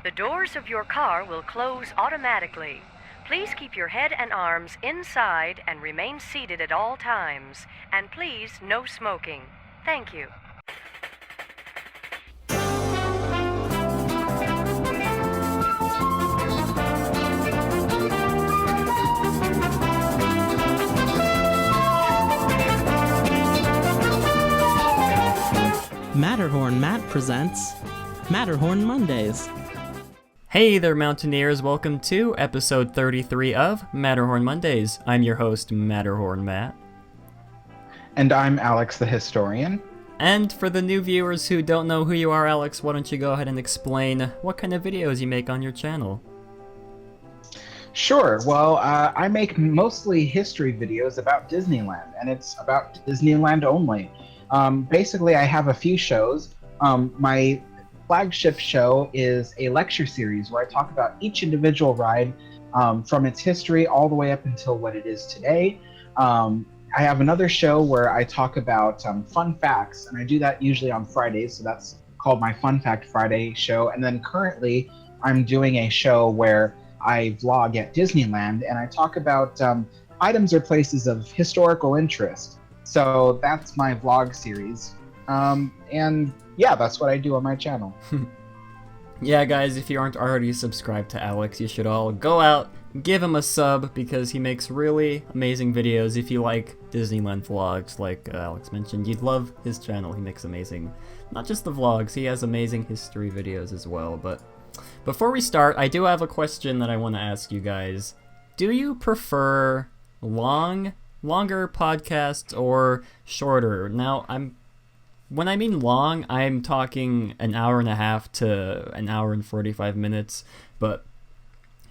The doors of your car will close automatically. Please keep your head and arms inside and remain seated at all times. And please, no smoking. Thank you. Matterhorn Matt presents Matterhorn Mondays. Hey there, Mountaineers. Welcome to episode 33 of Matterhorn Mondays. I'm your host, Matterhorn Matt. And I'm Alex the Historian. And for the new viewers who don't know who you are, Alex, why don't you go ahead and explain what kind of videos you make on your channel? Sure. Well, I make mostly history videos about Disneyland, and it's about Disneyland only. Basically, I have a few shows. My flagship show is a lecture series where I talk about each individual ride from its history all the way up until what it is today. I have another show where I talk about fun facts, and I do that usually on Fridays, so that's called my Fun Fact Friday show. And then currently, I'm doing a show where I vlog at Disneyland, and I talk about items or places of historical interest. So that's my vlog series. And yeah, that's what I do on my channel. Yeah, guys, if you aren't already subscribed to Alex, you should all go out, give him a sub, because he makes really amazing videos. If you like Disneyland vlogs, like Alex mentioned, you'd love his channel. He makes amazing, not just the vlogs, he has amazing history videos as well. But before we start, I do have a question that I want to ask you guys. Do you prefer longer podcasts or shorter? Now, when I mean long, I'm talking an hour and a half to an hour and 45 minutes, but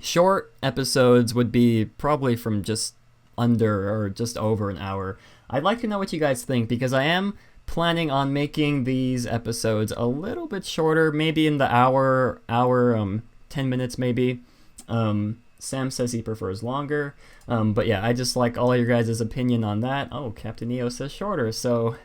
short episodes would be probably from just under or just over an hour. I'd like to know what you guys think, because I am planning on making these episodes a little bit shorter, maybe in the hour, 10 minutes maybe. Sam says he prefers longer, but yeah, I just like all your guys' opinion on that. Oh, Captain EO says shorter, so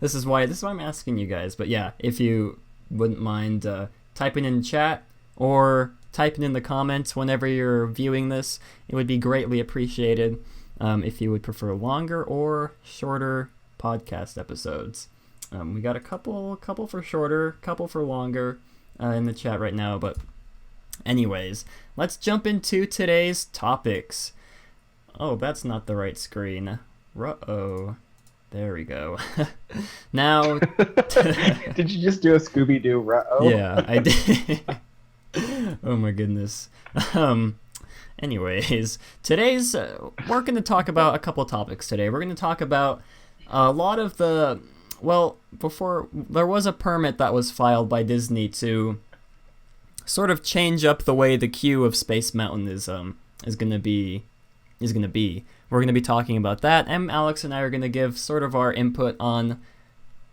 this is why I'm asking you guys. But yeah, if you wouldn't mind typing in chat or typing in the comments whenever you're viewing this, it would be greatly appreciated if you would prefer longer or shorter podcast episodes. We got a couple for shorter, couple for longer in the chat right now, but anyways, let's jump into today's topics. Oh, that's not the right screen. Uh-oh. There we go. Now... Did you just do a Scooby-Doo ruh-oh? Yeah, I did. Oh my goodness. Anyways, today's... we're going to talk about a couple topics today. We're going to talk about a lot of the... Well, before... There was a permit that was filed by Disney to sort of change up the way the queue of Space Mountain is going to be. We're going to be talking about that, and Alex and I are going to give sort of our input on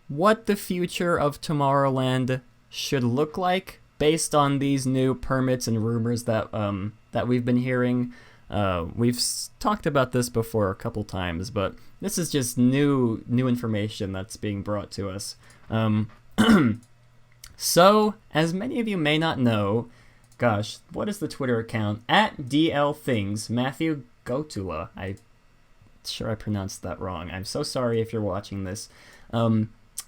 what the future of Tomorrowland should look like based on these new permits and rumors that we've been hearing. We've talked about this before a couple times, but this is just new information that's being brought to us. So, as many of you may not know, gosh, what is the Twitter account? @DLThings, Matthew Gotula. I'm sure I pronounced that wrong. I'm so sorry if you're watching this.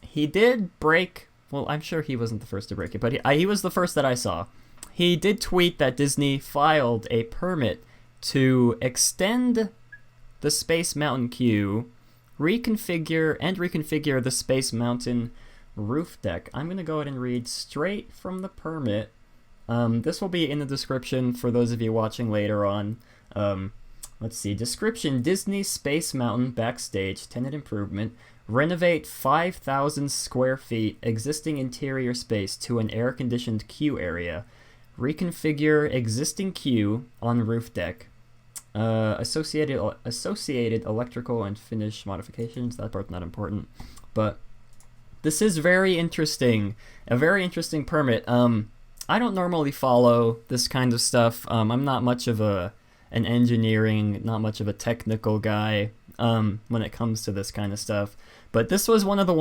He did break... Well, I'm sure he wasn't the first to break it, but he was the first that I saw. He did tweet that Disney filed a permit to extend the Space Mountain queue, reconfigure the Space Mountain roof deck. I'm going to go ahead and read straight from the permit. This will be in the description for those of you watching later on. Let's see. Description: Disney Space Mountain backstage tenant improvement. Renovate 5,000 square feet existing interior space to an air-conditioned queue area. Reconfigure existing queue on roof deck. Associated electrical and finish modifications. That part's not important, but this is very interesting. A very interesting permit. I don't normally follow this kind of stuff. I'm not much of an engineering, not much of a technical guy when it comes to this kind of stuff. But this was one of the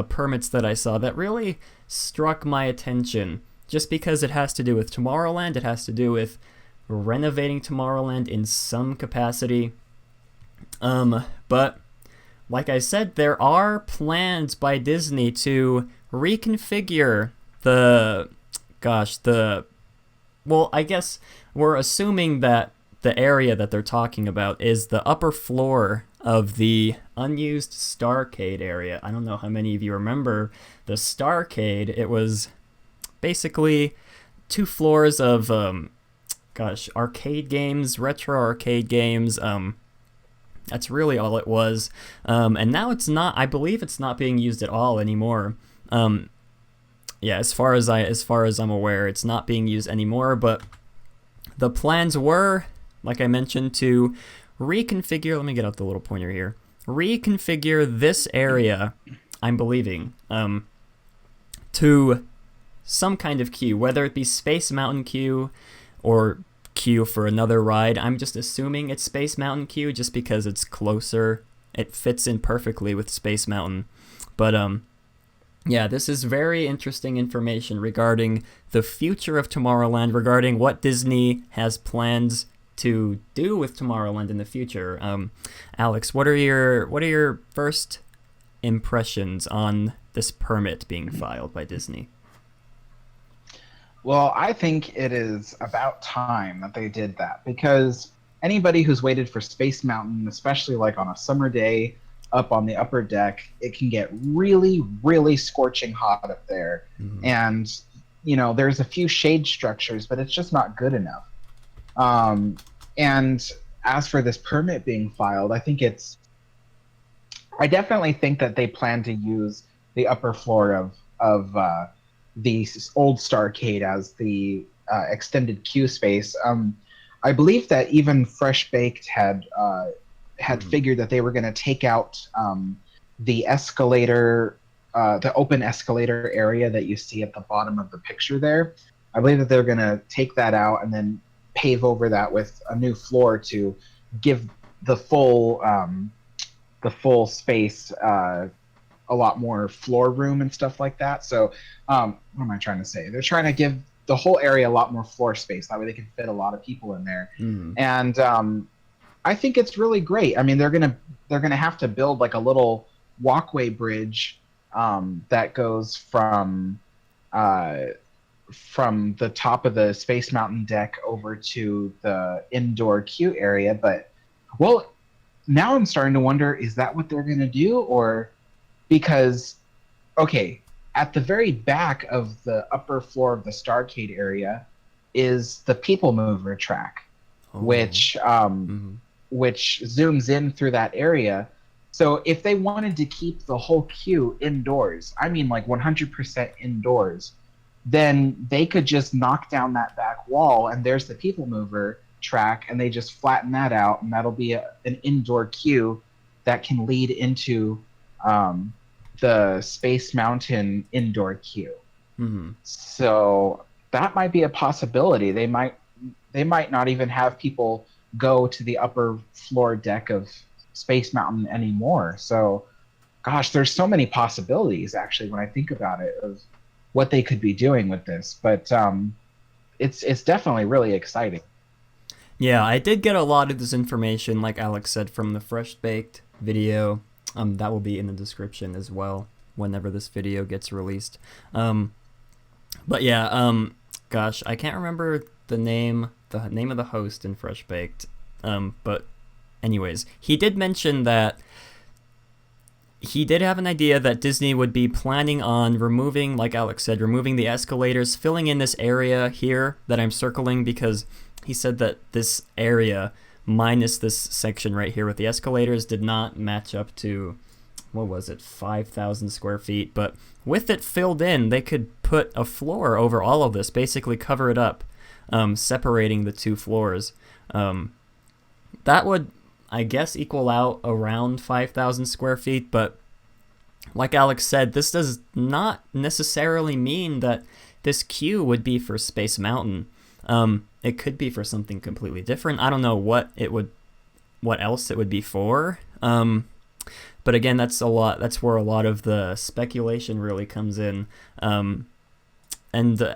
permits that I saw that really struck my attention, just because it has to do with Tomorrowland. It has to do with renovating Tomorrowland in some capacity. But like I said, there are plans by Disney to reconfigure well, I guess we're assuming that the area that they're talking about is the upper floor of the unused Starcade area. I don't know how many of you remember the Starcade. It was basically 2 floors of arcade games, retro arcade games. That's really all it was. And now it's not. I believe it's not being used at all anymore. Yeah, as far as I'm aware, it's not being used anymore. But the plans were, like I mentioned, to reconfigure. Let me get out the little pointer here. Reconfigure this area, I'm believing, to some kind of queue, whether it be Space Mountain queue or queue for another ride. I'm just assuming it's Space Mountain queue just because it's closer. It fits in perfectly with Space Mountain. But yeah, this is very interesting information regarding the future of Tomorrowland, regarding what Disney has plans to do with Tomorrowland in the future. Alex, what are your first impressions on this permit being filed by Disney? Well, I think it is about time that they did that, because anybody who's waited for Space Mountain, especially like on a summer day up on the upper deck, it can get really, really scorching hot up there. Mm-hmm. And, there's a few shade structures, but it's just not good enough. And as for this permit being filed, I definitely think that they plan to use the upper floor of the old Starcade as the extended queue space. I believe that even Fresh Baked had figured that they were going to take out the escalator, the open escalator area that you see at the bottom of the picture there. I believe that they're going to take that out and then pave over that with a new floor to give the full space a lot more floor room and stuff like that. So what am I trying to say? They're trying to give the whole area a lot more floor space. That way they can fit a lot of people in there. Mm. And I think it's really great. I mean, they're gonna have to build like a little walkway bridge that goes from the top of the Space Mountain deck over to the indoor queue area. But well, now I'm starting to wonder, is that what they're gonna do? Or because, okay, at the very back of the upper floor of the Starcade area is the People Mover track, which zooms in through that area. So if they wanted to keep the whole queue indoors, I mean like 100% indoors, then they could just knock down that back wall and there's the People Mover track, and they just flatten that out, and that'll be an indoor queue that can lead into the Space Mountain indoor queue. Mm-hmm. So that might be a possibility. They might not even have people go to the upper floor deck of Space Mountain anymore. So, gosh, there's so many possibilities actually when I think about it of what they could be doing with this. But it's definitely really exciting. Yeah, I did get a lot of this information, like Alex said, from the Fresh Baked video. That will be in the description as well whenever this video gets released. But yeah, gosh, I can't remember the name of the host in Fresh Baked. But anyways, he did mention that he did have an idea that Disney would be planning on removing, like Alex said, removing the escalators, filling in this area here that I'm circling, because he said that this area minus this section right here with the escalators did not match up to, what was it, 5,000 square feet. But with it filled in, they could put a floor over all of this, basically cover it up, separating the 2 floors. That would, I guess, equal out around 5,000 square feet. But like Alex said, this does not necessarily mean that this queue would be for Space Mountain. It could be for something completely different. I don't know what else it would be for. But again, that's where a lot of the speculation really comes in. And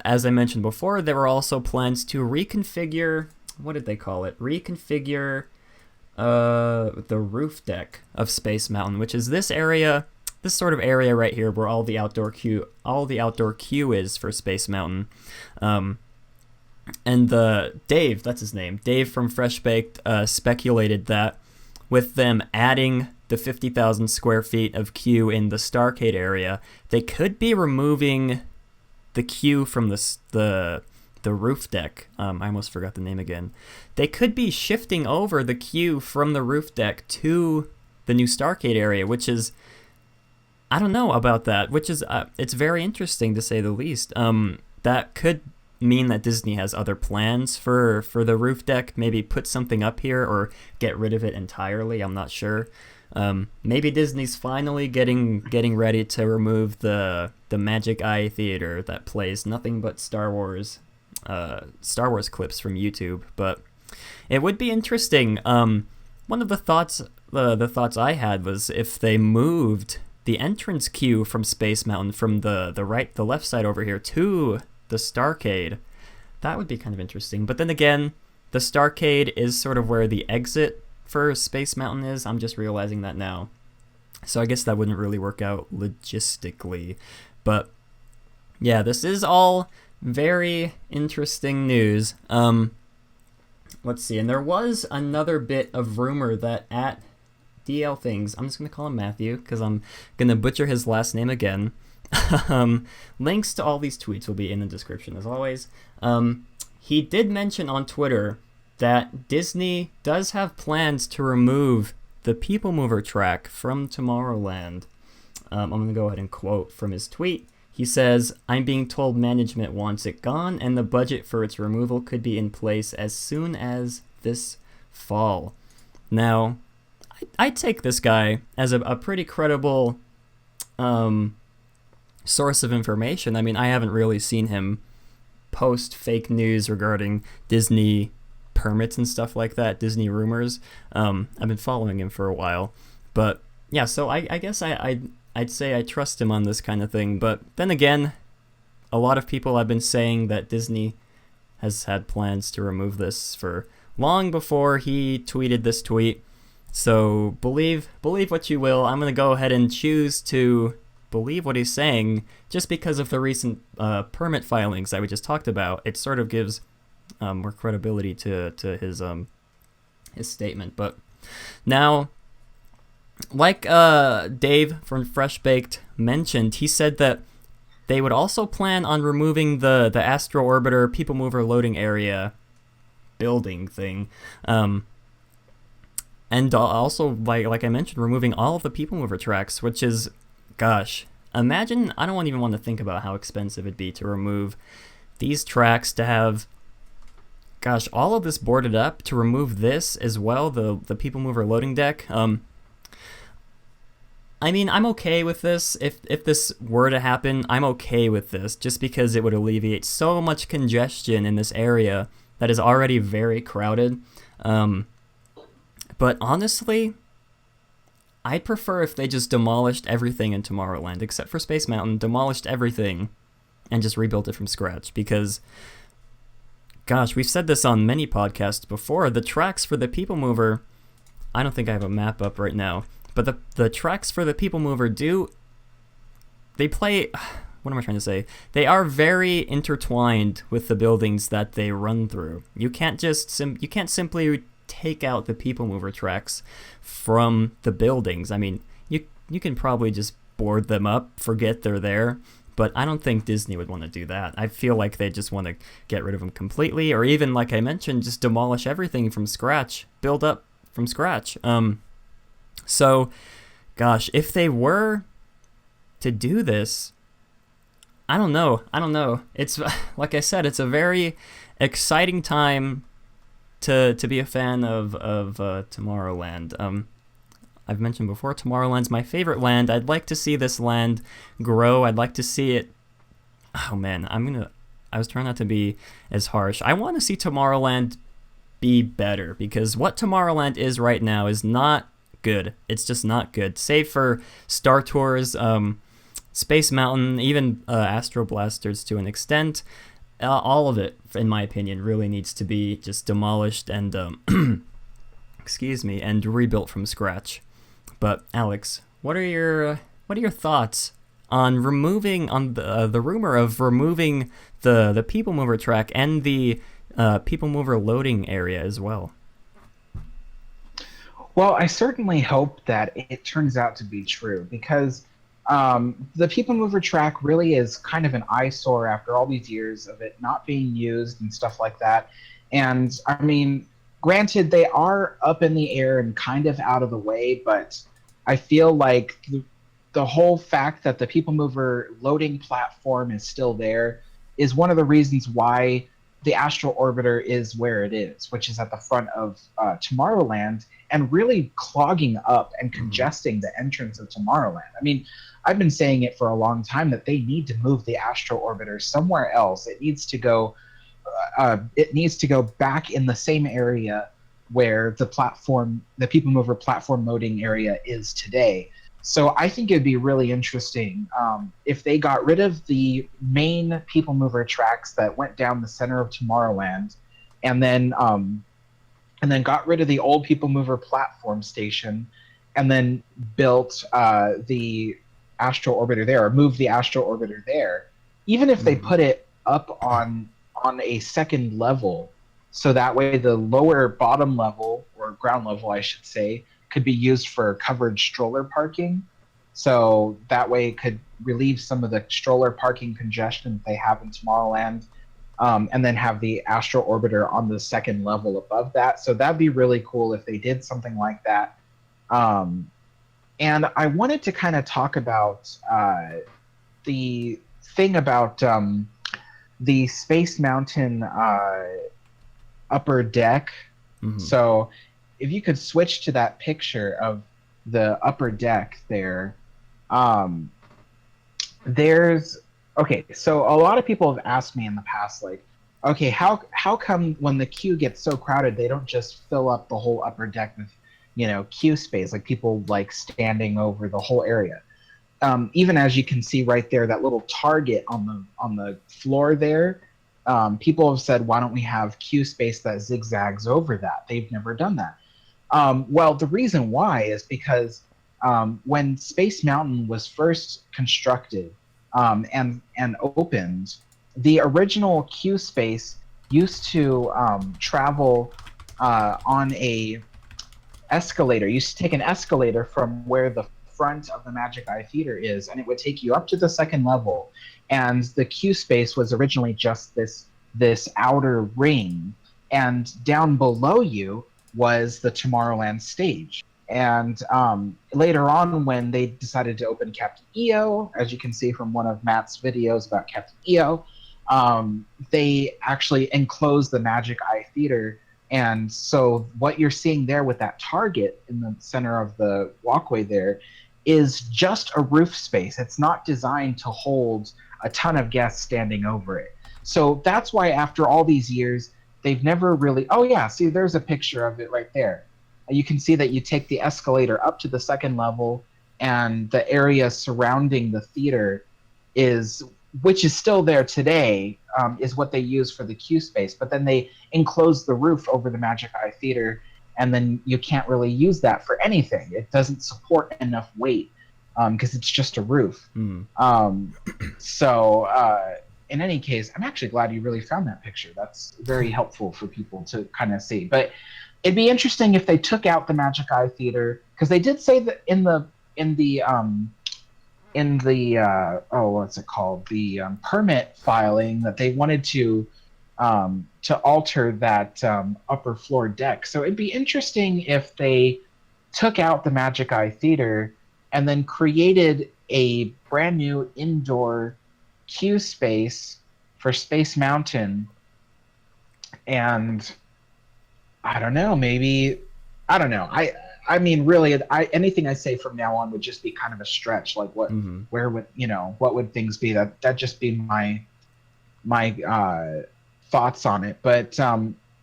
as I mentioned before, there were also plans to reconfigure, what did they call it? Reconfigure the roof deck of Space Mountain, which is this area, this sort of area right here where all the outdoor queue is for Space Mountain. And Dave, that's his name, Dave from Fresh Baked, speculated that with them adding the 50,000 square feet of queue in the Starcade area, they could be removing the queue from the roof deck. I almost forgot the name again. They could be shifting over the queue from the roof deck to the new Starcade area, which is, I don't know about that, which is, it's very interesting to say the least. That could mean that Disney has other plans for the roof deck, maybe put something up here or get rid of it entirely. I'm not sure. Maybe Disney's finally getting ready to remove the Magic Eye Theater that plays nothing but Star Wars clips from YouTube. But it would be interesting. One of the thoughts I had was if they moved the entrance queue from Space Mountain from the left side over here to the Starcade. That would be kind of interesting. But then again, the Starcade is sort of where the exit for Space Mountain is. I'm just realizing that now. So I guess that wouldn't really work out logistically. But yeah, this is all very interesting news. Let's see. And there was another bit of rumor that at DL Things, I'm just going to call him Matthew because I'm going to butcher his last name again. Links to all these tweets will be in the description as always. He did mention on Twitter that Disney does have plans to remove the People Mover track from Tomorrowland. I'm going to go ahead and quote from his tweet. He says, "I'm being told management wants it gone and the budget for its removal could be in place as soon as this fall." Now, I take this guy as a pretty credible source of information. I mean, I haven't really seen him post fake news regarding Disney permits and stuff like that, Disney rumors. I've been following him for a while. But yeah, so I guess I'd say I trust him on this kind of thing. But then again, a lot of people have been saying that Disney has had plans to remove this for long before he tweeted this tweet. So believe what you will. I'm going to go ahead and choose to believe what he's saying just because of the recent permit filings that we just talked about. It sort of gives more credibility to his statement. But now, like Dave from Fresh Baked mentioned, he said that they would also plan on removing the Astro Orbiter People Mover loading area building thing. And also, like I mentioned, removing all of the People Mover tracks, which is, gosh, imagine, I don't even want to think about how expensive it'd be to remove these tracks, to have, gosh, all of this boarded up, to remove this as well, the People Mover loading deck. I mean, I'm okay with this. If this were to happen, I'm okay with this, just because it would alleviate so much congestion in this area that is already very crowded. But honestly, I'd prefer if they just demolished everything in Tomorrowland, except for Space Mountain, demolished everything and just rebuilt it from scratch. Because, gosh, we've said this on many podcasts before, the tracks for the People Mover, I don't think I have a map up right now, but the tracks for the People Mover they play, what am I trying to say? They are very intertwined with the buildings that they run through. You can't just, you can't simply take out the People Mover tracks from the buildings. I mean, you can probably just board them up, forget they're there, but I don't think Disney would want to do that. I feel like they just want to get rid of them completely, or even, like I mentioned, just demolish everything from scratch, build up from scratch. So, gosh, if they were to do this, I don't know. It's, like I said, it's a very exciting time to be a fan of Tomorrowland. I've mentioned before, Tomorrowland's my favorite land. I'd like to see this land grow. I'd like to see it. Oh man, I was trying not to be as harsh. I want to see Tomorrowland be better, because what Tomorrowland is right now is not good. It's just not good. Save for Star Tours, Space Mountain, even Astro Blasters to an extent. All of it, in my opinion, really needs to be just demolished and excuse me, and rebuilt from scratch. But Alex, what are your thoughts on the rumor of removing the People Mover track and the People Mover loading area as well? Well, I certainly hope that it turns out to be true, because the People Mover track really is kind of an eyesore after all these years of it not being used and stuff like that. And I mean, granted, they are up in the air and kind of out of the way, but I feel like the whole fact that the People Mover loading platform is still there is one of the reasons why the Astro Orbiter is where it is, which is at the front of Tomorrowland, and really clogging up and congesting the entrance of Tomorrowland. I mean, I've been saying it for a long time that they need to move the Astro Orbiter somewhere else. It needs to go. It needs to go back in the same area where the People Mover platform loading area is today. So I think it'd be really interesting if they got rid of the main People Mover tracks that went down the center of Tomorrowland, and then got rid of the old People Mover platform station, and then built the Astro Orbiter there, or moved the Astro Orbiter there. Even if they put it up on a second level, so that way the lower bottom level, or ground level I should say, could be used for covered stroller parking. So that way it could relieve some of the stroller parking congestion that they have in Tomorrowland, and then have the Astro Orbiter on the second level above that. So that'd be really cool if they did something like that. And I wanted to kind of talk about the thing about the Space Mountain upper deck. Mm-hmm. So if you could switch to that picture of the upper deck there, okay, so a lot of people have asked me in the past, like, okay, how come when the queue gets so crowded, they don't just fill up the whole upper deck with, queue space, like people like standing over the whole area? Even as you can see right there, that little target on the floor there, people have said, why don't we have queue space that zigzags over that? They've never done that. Well, the reason why is because when Space Mountain was first constructed and opened, the original queue space used to travel on a escalator. You used to take an escalator from where the front of the Magic Eye Theater is, and it would take you up to the second level. And the queue space was originally just this outer ring, and down below you was the Tomorrowland stage. And later on, when they decided to open Captain EO, as you can see from one of Matt's videos about Captain EO, they actually enclosed the Magic Eye Theater. And so what you're seeing there with that target in the center of the walkway there is just a roof space. It's not designed to hold a ton of guests standing over it. So that's why after all these years, they've never really... Oh yeah, see, there's a picture of it right there. You can see that you take the escalator up to the second level, and the area surrounding the theater which is still there today, is what they use for the queue space. But then they enclose the roof over the Magic Eye Theater, and then you can't really use that for anything. It doesn't support enough weight because it's just a roof. So in any case, I'm actually glad you really found that picture. That's very helpful for people to kind of see. But it'd be interesting if they took out the Magic Eye Theater, because they did say that in the what's it called, the permit filing, that they wanted to alter that upper floor deck. So it'd be interesting if they took out the Magic Eye Theater and then created a brand new indoor queue space for Space Mountain. And I don't know, I mean, really, anything I say from now on would just be kind of a stretch. Like, what would things be? That'd just be my thoughts on it. But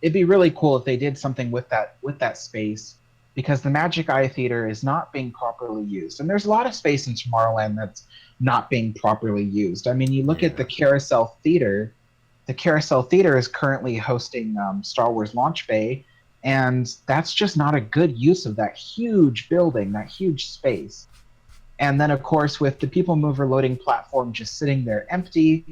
it'd be really cool if they did something with that space. because the Magic Eye Theater is not being properly used. And there's a lot of space in Tomorrowland that's not being properly used. I mean, you look at the Carousel Theater. The Carousel Theater is currently hosting Star Wars Launch Bay, and that's just not a good use of that huge building, that huge space. And then, of course, with the People Mover loading platform just sitting there empty,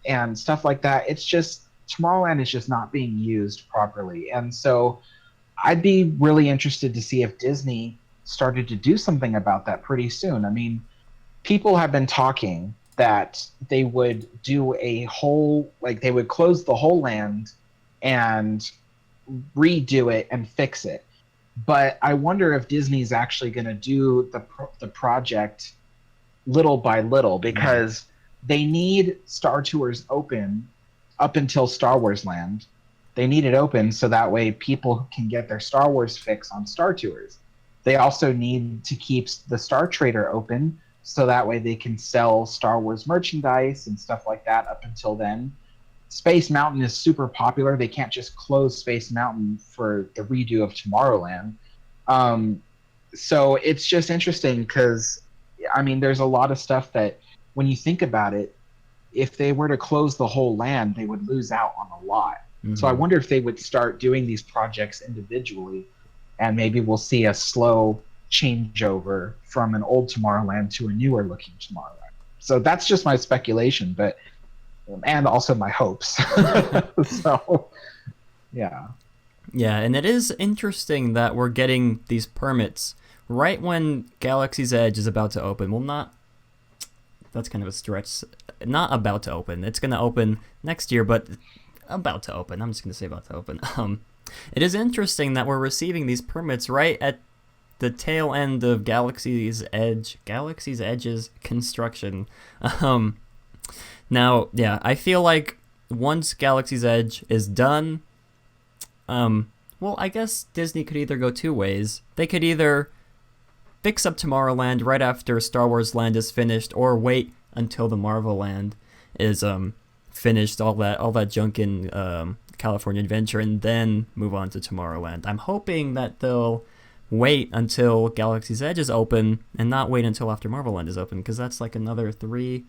and stuff like that, it's just Tomorrowland is just not being used properly. And so I'd be really interested to see if Disney started to do something about that pretty soon. I mean, people have been talking that they would do a whole, like they would close the whole land and redo it and fix it. But I wonder if Disney's actually going to do the project little by little, because they need Star Tours open up until Star Wars Land. They need it open so that way people can get their Star Wars fix on Star Tours. They also need to keep the Star Trader open so that way they can sell Star Wars merchandise and stuff like that up until then. Space Mountain is super popular. They can't just close Space Mountain for the redo of Tomorrowland. So it's just interesting because, I mean, there's a lot of stuff that when you think about it, if they were to close the whole land, they would lose out on a lot. Mm-hmm. So I wonder if they would start doing these projects individually, and maybe we'll see a slow changeover from an old Tomorrowland to a newer looking Tomorrowland. So that's just my speculation, but and also my hopes. So, yeah. Yeah, and it is interesting that we're getting these permits right when Galaxy's Edge is about to open. Well, not... That's kind of a stretch. Not about to open. It's going to open next year, but about to open. I'm just going to say about to open. It is interesting that we're receiving these permits right at the tail end of Galaxy's Edge's construction. Now, yeah, I feel like once Galaxy's Edge is done, well, I guess Disney could either go two ways. They could either fix up Tomorrowland right after Star Wars Land is finished, or wait until the Marvel Land is finished, all that junk in California Adventure, and then move on to Tomorrowland. I'm hoping that they'll wait until Galaxy's Edge is open and not wait until after Marvel Land is open, because that's like another 3-4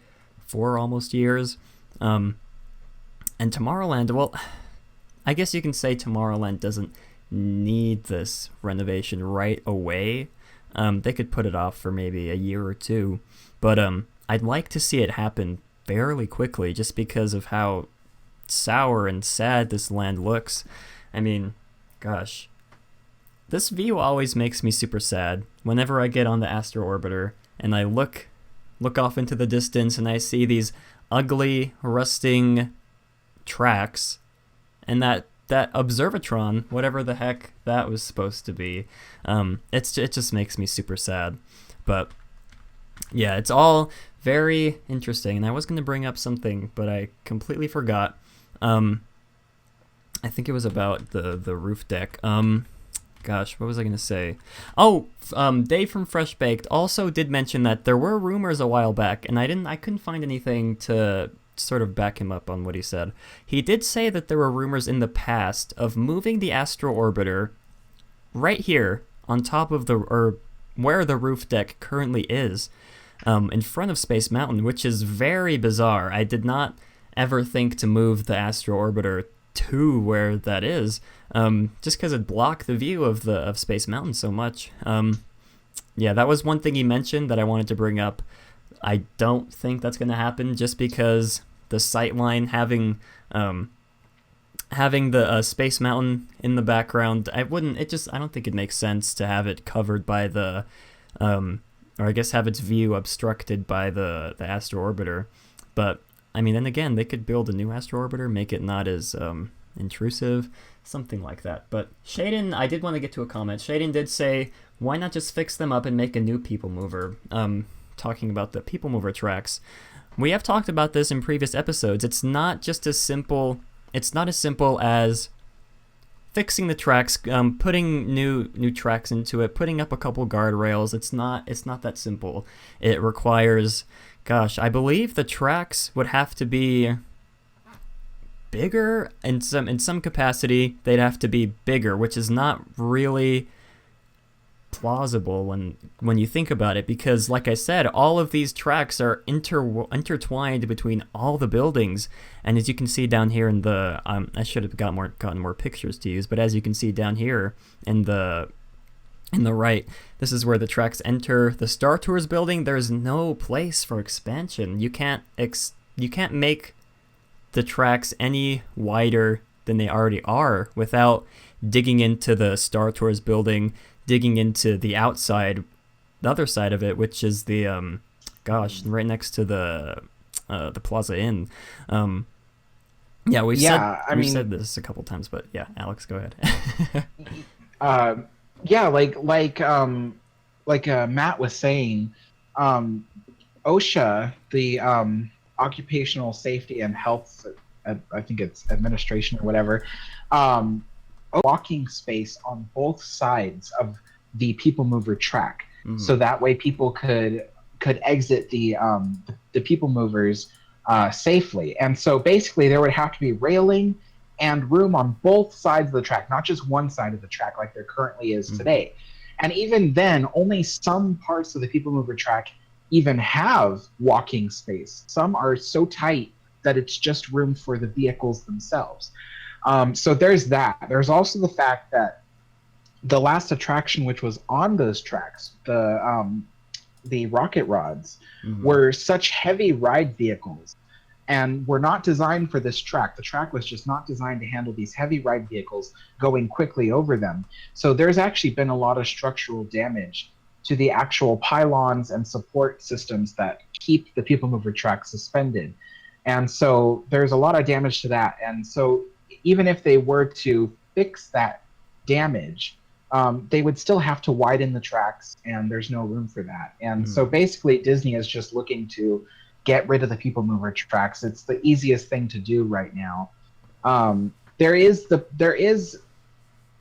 almost years. And Tomorrowland, well, I guess you can say Tomorrowland doesn't need this renovation right away. They could put it off for maybe a year or two, but I'd like to see it happen fairly quickly, just because of how sour and sad this land looks. I mean, gosh, this view always makes me super sad whenever I get on the Astro Orbiter and I look off into the distance and I see these ugly, rusting tracks, and that observatron, whatever the heck that was supposed to be, it just makes me super sad. But yeah, it's all very interesting, and I was going to bring up something, but I completely forgot. I think it was about the roof deck. Gosh, what was I going to say? Oh, Dave from Fresh Baked also did mention that there were rumors a while back, and I couldn't find anything to sort of back him up on what he said. He did say that there were rumors in the past of moving the Astro Orbiter right here on top of or where the roof deck currently is, in front of Space Mountain, which is very bizarre. I did not ever think to move the Astro Orbiter to where that is, just because it blocked the view of Space Mountain so much. Yeah, that was one thing he mentioned that I wanted to bring up. I don't think that's going to happen, just because the sightline having the Space Mountain in the background, I don't think it makes sense to have it covered by the, or I guess have its view obstructed by the Astro Orbiter. But I mean, then again, they could build a new Astro Orbiter, make it not as intrusive, something like that. But Shaden, I did want to get to a comment. Shaden did say, why not just fix them up and make a new People Mover? Talking about the People Mover tracks. We have talked about this in previous episodes. It's not as simple as fixing the tracks, putting new tracks into it, putting up a couple guardrails. It's not that simple. It requires, gosh, I believe the tracks would have to be bigger in some capacity. They'd have to be bigger, which is not really plausible when you think about it, because like I said, all of these tracks are intertwined between all the buildings. And as you can see down here in the I should have gotten more pictures to use, but as you can see down here in the right, this is where the tracks enter the Star Tours building. There's no place for expansion. You can't make the tracks any wider than they already are without digging into the Star Tours building, digging into the other side of it, which is the right next to the Plaza Inn. We've said this a couple times, but yeah, Alex, go ahead. Matt was saying, OSHA, the Occupational Safety and Health, I think it's administration or whatever, walking space on both sides of the People Mover track, so that way people could exit the People Movers safely. And so basically there would have to be railing and room on both sides of the track, not just one side of the track like there currently is today. And even then, only some parts of the People Mover track even have walking space. Some are so tight that it's just room for the vehicles themselves. So there's that. There's also the fact that the last attraction, which was on those tracks, the rocket rods, were such heavy ride vehicles and were not designed for this track. The track was just not designed to handle these heavy ride vehicles going quickly over them. So there's actually been a lot of structural damage to the actual pylons and support systems that keep the People Mover track suspended. And so there's a lot of damage to that. And so even if they were to fix that damage, they would still have to widen the tracks, and there's no room for that. And so basically Disney is just looking to get rid of the People Mover tracks. It's the easiest thing to do right now.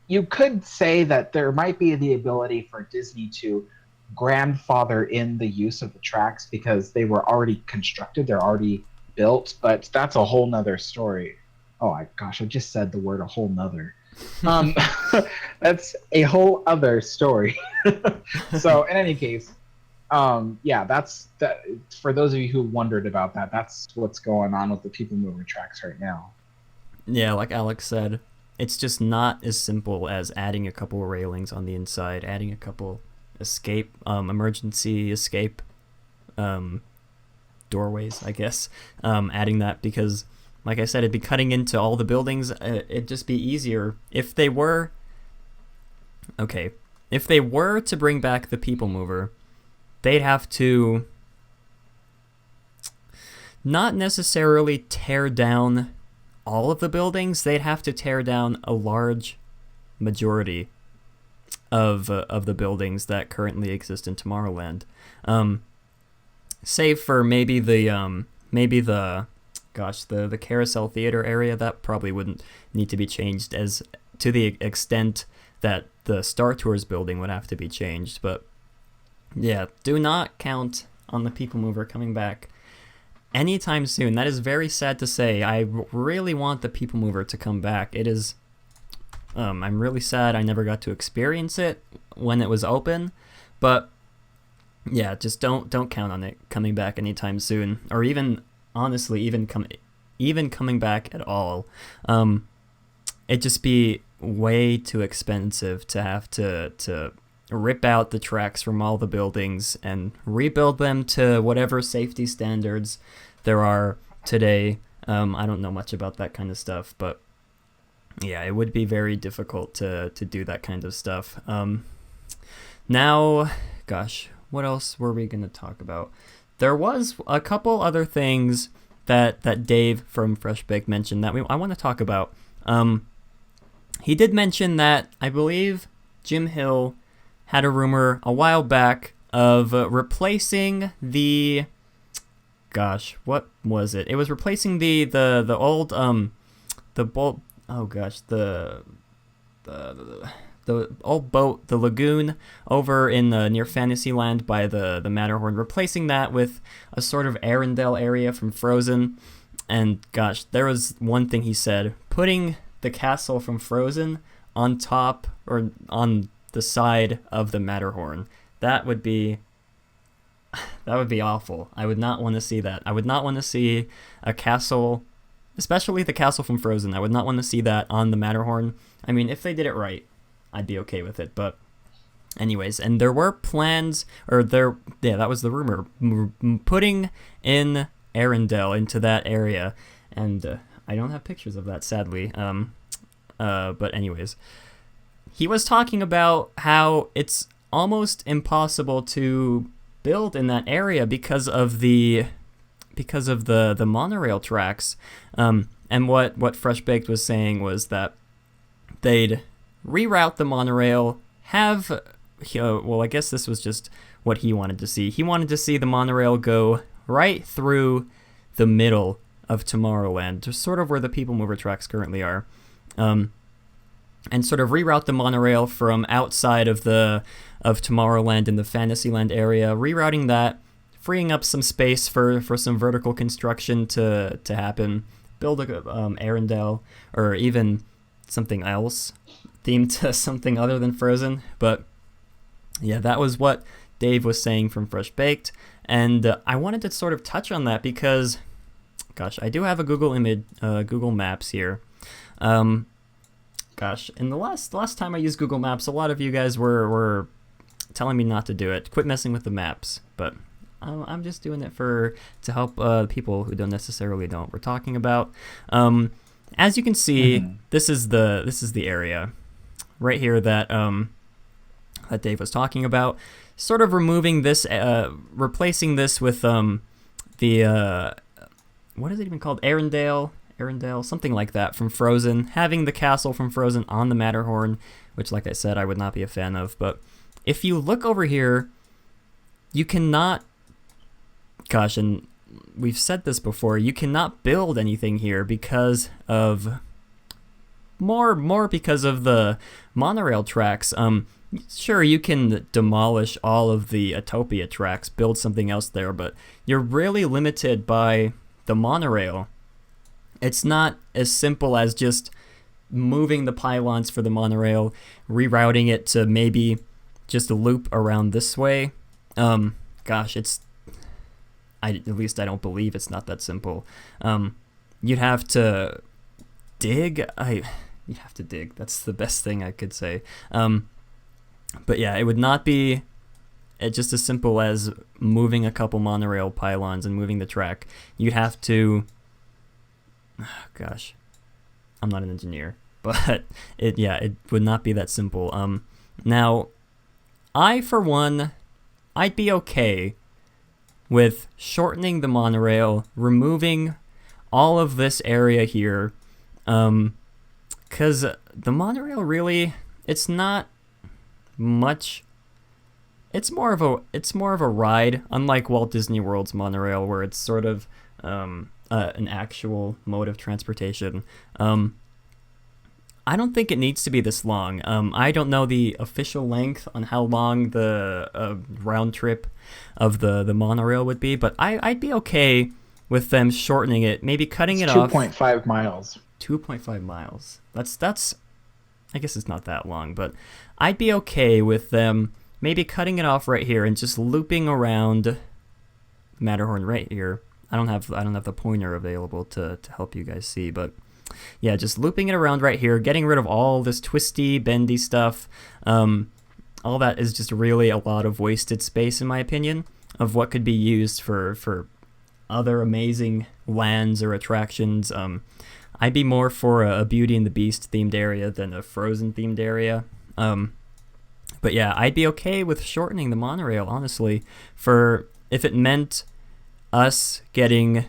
You could say that there might be the ability for Disney to grandfather in the use of the tracks because they were already constructed, they're already built, but that's a whole nother story. Oh my gosh, I just said the word a whole nother. That's a whole other story. So in any case, that's that. For those of you who wondered about that, that's what's going on with the People Mover tracks right now. Yeah, like Alex said, it's just not as simple as adding a couple of railings on the inside, adding a couple emergency escape doorways, I guess, adding that, because like I said, it'd be cutting into all the buildings. It'd just be easier if they were to bring back the People Mover. They'd have to not necessarily tear down all of the buildings. They'd have to tear down a large majority of the buildings that currently exist in Tomorrowland, save for maybe the Carousel Theater area. That probably wouldn't need to be changed as to the extent that the Star Tours building would have to be changed. But yeah, do not count on the People Mover coming back anytime soon. That is very sad to say. I really want the People Mover to come back. It is I'm really sad I never got to experience it when it was open, but yeah, just don't count on it coming back anytime soon, or even honestly even coming back at all. It'd just be way too expensive to have to rip out the tracks from all the buildings and rebuild them to whatever safety standards there are today. I don't know much about that kind of stuff, but yeah, it would be very difficult to do that kind of stuff. Now, gosh, what else were we going to talk about? There was a couple other things that Dave from Fresh Baked mentioned that I want to talk about. He did mention that I believe Jim Hill had a rumor a while back of replacing the... Gosh, what was it? It was replacing the old the bolt. Oh gosh, the old boat, the lagoon over in near Fantasyland by the Matterhorn, replacing that with a sort of Arendelle area from Frozen. And gosh, there was one thing he said: putting the castle from Frozen on top or on the side of the Matterhorn. That would be awful. I would not want to see that. I would not want to see a castle, especially the castle from Frozen. I would not want to see that on the Matterhorn. I mean, if they did it right, I'd be okay with it. But anyways, and there were plans, that was the rumor, putting in Arendelle into that area. And I don't have pictures of that, sadly. But anyways, he was talking about how it's almost impossible to build in that area because of the monorail tracks. And what Fresh Baked was saying was that they'd reroute the monorail, well, I guess this was just what he wanted to see. He wanted to see the monorail go right through the middle of Tomorrowland, just sort of where the People Mover tracks currently are. And sort of reroute the monorail from outside of Tomorrowland in the Fantasyland area, rerouting that, freeing up some space for some vertical construction to happen, build a Arendelle, or even something else themed to something other than Frozen. But yeah, that was what Dave was saying from Fresh Baked, and I wanted to sort of touch on that because, gosh, I do have a Google Maps here. Gosh, and the last time I used Google Maps, a lot of you guys were telling me not to do it. Quit messing with the maps. But I'm just doing it to help people who don't necessarily know what we're talking about. As you can see, this is the area right here that Dave was talking about. Sort of removing this, replacing this with the what is it even called? Arendelle, something like that from Frozen. Having the castle from Frozen on the Matterhorn, which, like I said, I would not be a fan of. But if you look over here, you cannot, gosh, and we've said this before, you cannot build anything here because of, more because of the monorail tracks. Sure, you can demolish all of the Autopia tracks, build something else there, but you're really limited by the monorail. It's not as simple as just moving the pylons for the monorail, rerouting it to maybe just a loop around this way. Gosh, at least I don't believe it's not that simple. You'd have to dig. You'd have to dig. That's the best thing I could say. But yeah, it would not be just as simple as moving a couple monorail pylons and moving the track. You'd have to, gosh, I'm not an engineer, but it would not be that simple. Now, for one, I'd be okay with shortening the monorail, removing all of this area here, because the monorail really, it's not much. It's more of a ride, unlike Walt Disney World's monorail, where it's sort of an actual mode of transportation. I don't think it needs to be this long. I don't know the official length on how long the round trip of the monorail would be, but I'd be okay with them shortening it, maybe cutting it off. 2.5 miles. 2.5 miles. That's I guess it's not that long, but I'd be okay with them maybe cutting it off right here and just looping around Matterhorn right here. I don't have the pointer available to help you guys see, but yeah, just looping it around right here, getting rid of all this twisty, bendy stuff. All that is just really a lot of wasted space, in my opinion, of what could be used for other amazing lands or attractions. I'd be more for a Beauty and the Beast themed area than a Frozen themed area. But yeah, I'd be okay with shortening the monorail, honestly, if it meant us getting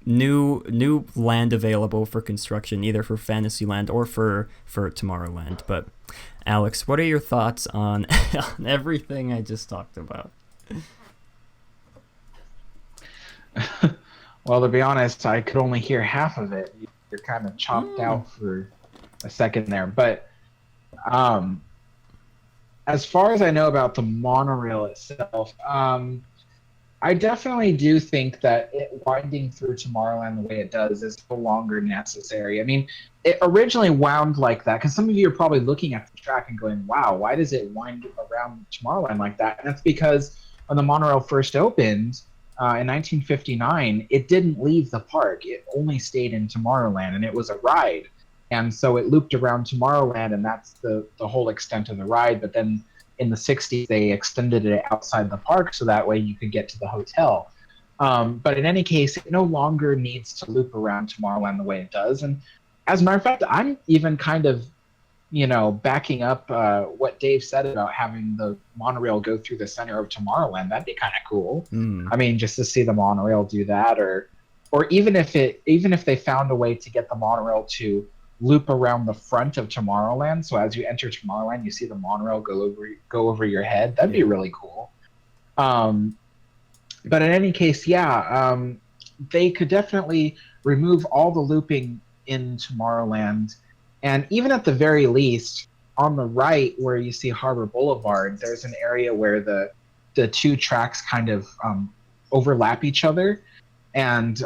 new land available for construction, either for Fantasyland or for Tomorrowland. But Alex, what are your thoughts on everything I just talked about? Well, to be honest, I could only hear half of it. You're kind of chopped out for a second there. But as far as I know about the monorail itself, I definitely do think that winding through Tomorrowland the way it does is no longer necessary. I mean, it originally wound like that because some of you are probably looking at the track and going, "Wow, why does it wind around Tomorrowland like that?" And that's because when the monorail first opened in 1959, it didn't leave the park. It only stayed in Tomorrowland, and it was a ride. And so it looped around Tomorrowland, and that's the whole extent of the ride. But then in the 60s they extended it outside the park so that way you could get to the hotel, but in any case it no longer needs to loop around Tomorrowland the way it does. And as a matter of fact, I'm even kind of backing up what Dave said about having the monorail go through the center of Tomorrowland. That'd be kind of cool. I mean, just to see the monorail do that, or even if they found a way to get the monorail to loop around the front of Tomorrowland. So as you enter Tomorrowland, you see the monorail go over your head. That'd be really cool. But in any case, they could definitely remove all the looping in Tomorrowland. And even at the very least, on the right where you see Harbor Boulevard, there's an area where the two tracks kind of overlap each other. And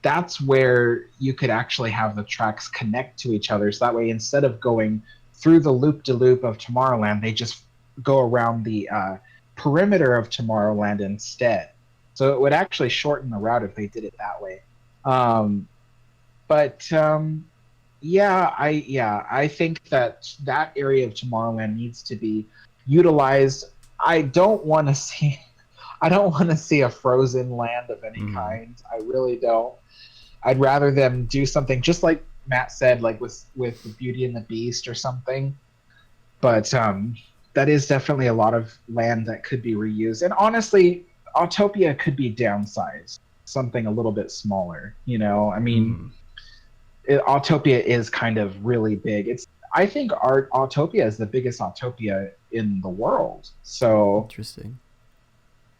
that's where you could actually have the tracks connect to each other. So that way, instead of going through the loop-de-loop of Tomorrowland, they just go around the perimeter of Tomorrowland instead. So it would actually shorten the route if they did it that way. I think that area of Tomorrowland needs to be utilized. I don't want to see a frozen land of any kind. I really don't. I'd rather them do something just like Matt said, like with the Beauty and the Beast or something. But that is definitely a lot of land that could be reused. And honestly, Autopia could be downsized, something a little bit smaller. I mean, Autopia is kind of really big. I think Autopia is the biggest Autopia in the world. So Interesting.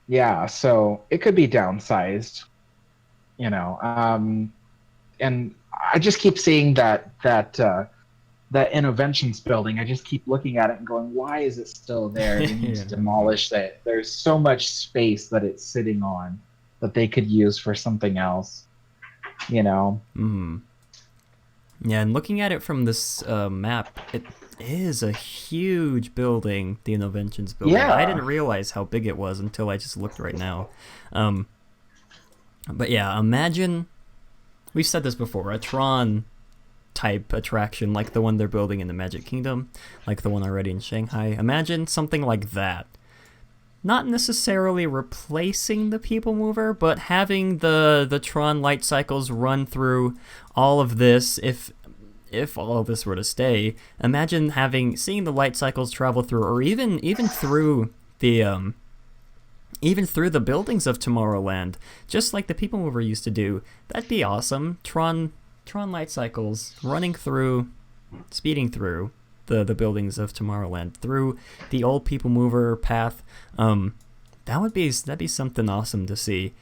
yeah, so it could be downsized, and I just keep seeing that Innoventions building. I just keep looking at it and going, why is it still there? They need to demolish that. There's so much space that it's sitting on that they could use for something else, Yeah, and looking at it from this map, it is a huge building, the Innoventions building. Yeah. I didn't realize how big it was until I just looked right now. But yeah, imagine, we've said this before, a Tron type attraction like the one they're building in the Magic Kingdom, like the one already in Shanghai. Imagine something like that. Not necessarily replacing the People Mover, but having the Tron light cycles run through all of this. If all of this were to stay, imagine seeing the light cycles travel through, or even through the buildings of Tomorrowland, just like the People Mover used to do. That'd be awesome. Tron light cycles running through, speeding through the buildings of Tomorrowland, through the old People Mover path. That'd be something awesome to see.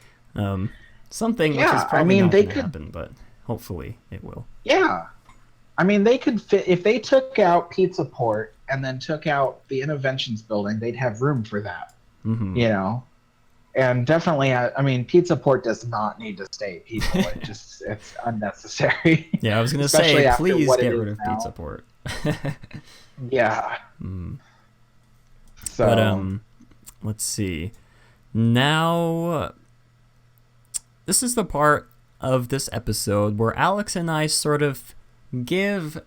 Something which is probably not going to happen, but hopefully it will. Yeah. I mean, they could fit, if they took out Pizza Port and then took out the Innoventions building, they'd have room for that. And definitely, I mean, Pizza Port does not need to stay people. It's unnecessary. Yeah, I was going to say, please get rid of Pizza Port. Yeah. So, but let's see. Now, this is the part of this episode where Alex and I sort of give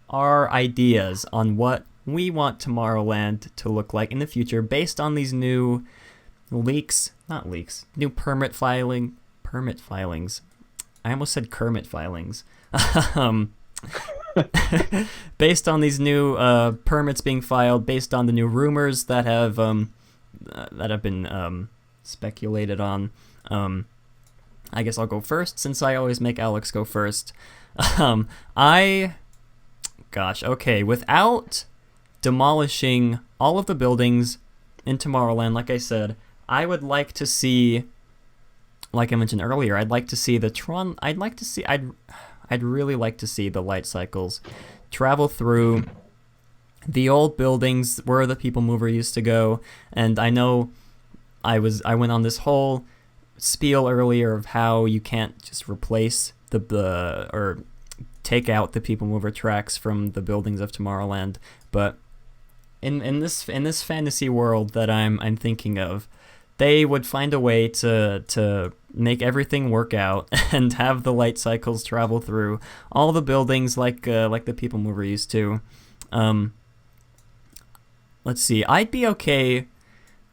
our ideas on what we want Tomorrowland to look like in the future based on these new new permit filings. I almost said Kermit filings. Based on these new permits being filed, based on the new rumors that have been speculated on. I guess I'll go first since I always make Alex go first. Without demolishing all of the buildings in Tomorrowland, like I said, I would like to see, like I mentioned earlier, I'd really like to see the light cycles travel through the old buildings where the People Mover used to go. And I know I went on this whole spiel earlier of how you can't just replace or take out the People Mover tracks from the buildings of Tomorrowland, but in this fantasy world that I'm thinking of, they would find a way to make everything work out and have the light cycles travel through all the buildings like the People Mover used to. Let's see. I'd be okay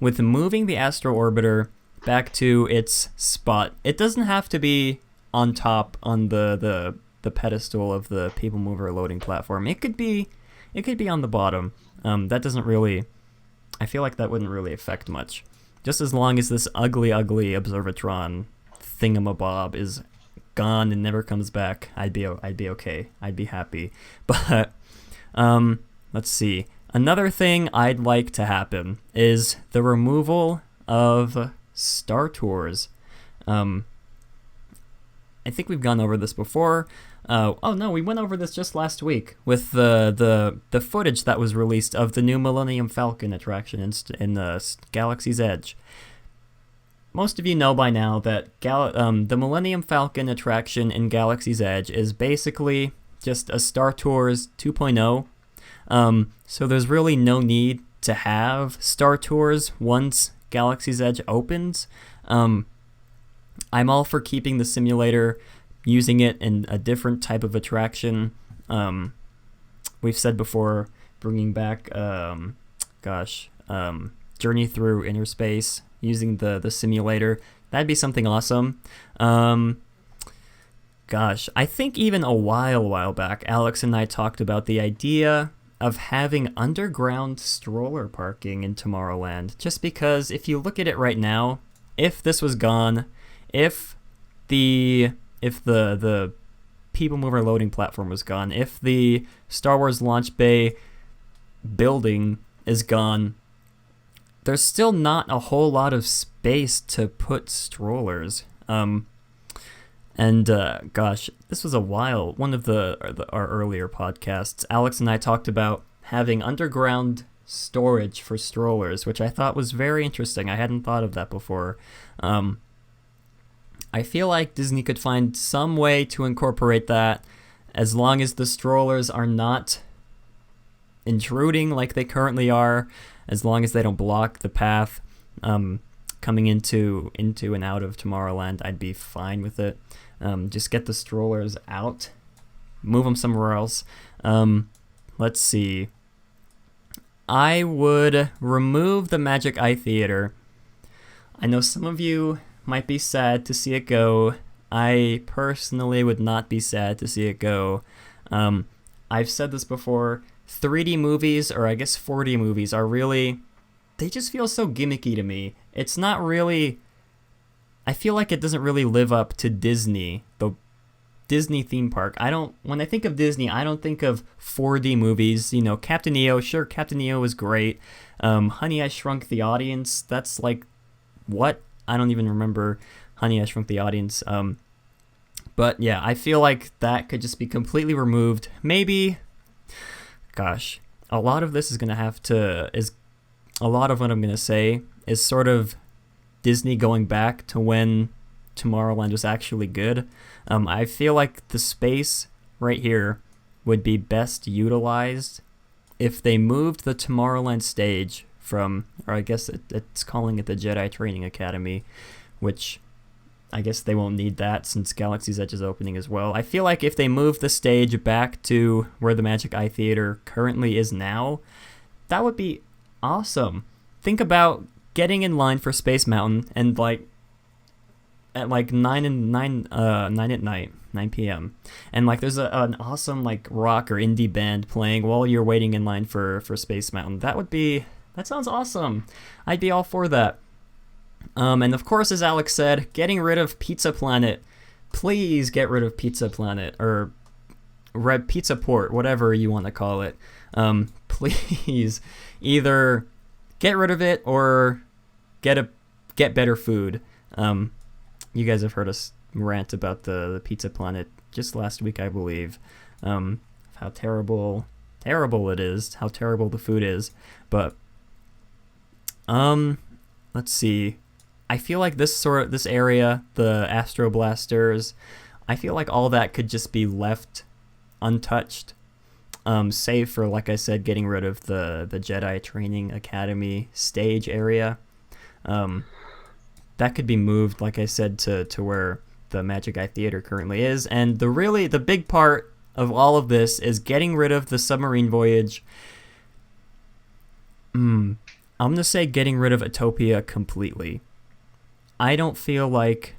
with moving the Astro Orbiter back to its spot. It doesn't have to be on top on the pedestal of the People Mover loading platform. It could be on the bottom. That doesn't really. I feel like that wouldn't really affect much. Just as long as this ugly Observatron thingamabob is gone and never comes back, I'd be okay. I'd be happy. But let's see. Another thing I'd like to happen is the removal of Star Tours. I think we've gone over this before. Oh no, we went over this just last week with the footage that was released of the new Millennium Falcon attraction in the Galaxy's Edge. Most of you know by now that the Millennium Falcon attraction in Galaxy's Edge is basically just a Star Tours 2.0. So there's really no need to have Star Tours once Galaxy's Edge opens. I'm all for keeping the simulator, using it in a different type of attraction. We've said before, bringing back, Journey Through Inner Space, using the simulator. That'd be something awesome. I think even a while back, Alex and I talked about the idea of having underground stroller parking in Tomorrowland. Just because if you look at it right now, if this was gone, if the People Mover loading platform was gone, if the Star Wars Launch Bay building is gone, there's still not a whole lot of space to put strollers. This was one of our earlier podcasts. Alex and I talked about having underground storage for strollers, which I thought was very interesting. I hadn't thought of that before. I feel like Disney could find some way to incorporate that, as long as the strollers are not intruding like they currently are, as long as they don't block the path coming into and out of Tomorrowland. I'd be fine with it. Just get the strollers out, move them somewhere else. Let's see. I would remove the Magic Eye Theater. I know some of you might be sad to see it go. I personally would not be sad to see it go. I've said this before. 3D movies, or I guess 4D movies, are really... they just feel so gimmicky to me. It's not really... I feel like it doesn't really live up to Disney, the Disney theme park. When I think of Disney, I don't think of 4D movies. You know, Captain EO, sure, Captain EO was great. Honey, I Shrunk the Audience, that's like... what? I don't even remember Honey, I Shrunk the Audience. But yeah, I feel like that could just be completely removed. Maybe... gosh, a lot of this is going to have to... a lot of what I'm going to say is sort of Disney going back to when Tomorrowland was actually good. I feel like the space right here would be best utilized if they moved the Tomorrowland stage from, or I guess it's calling it the Jedi Training Academy, which I guess they won't need that since Galaxy's Edge is opening as well. I feel like if they moved the stage back to where the Magic Eye Theater currently is now, that would be awesome. Think about getting in line for Space Mountain and at 9 p.m. and there's an awesome rock or indie band playing while you're waiting in line for Space Mountain. That sounds awesome. I'd be all for that. And of course, as Alex said, getting rid of Pizza Planet. Please get rid of Pizza Planet, or Red Pizza Port, whatever you want to call it. Please either get rid of it or get better food. You guys have heard us rant about the Pizza Planet just last week, I believe. How terrible it is, how terrible the food is. But let's see. I feel like this area, the Astro Blasters, I feel like all that could just be left untouched. Save for, like I said, getting rid of the Jedi Training Academy stage area. That could be moved, like I said, to where the Magic Eye Theater currently is. And the big part of all of this is getting rid of the submarine voyage. I'm going to say getting rid of Utopia completely. I don't feel like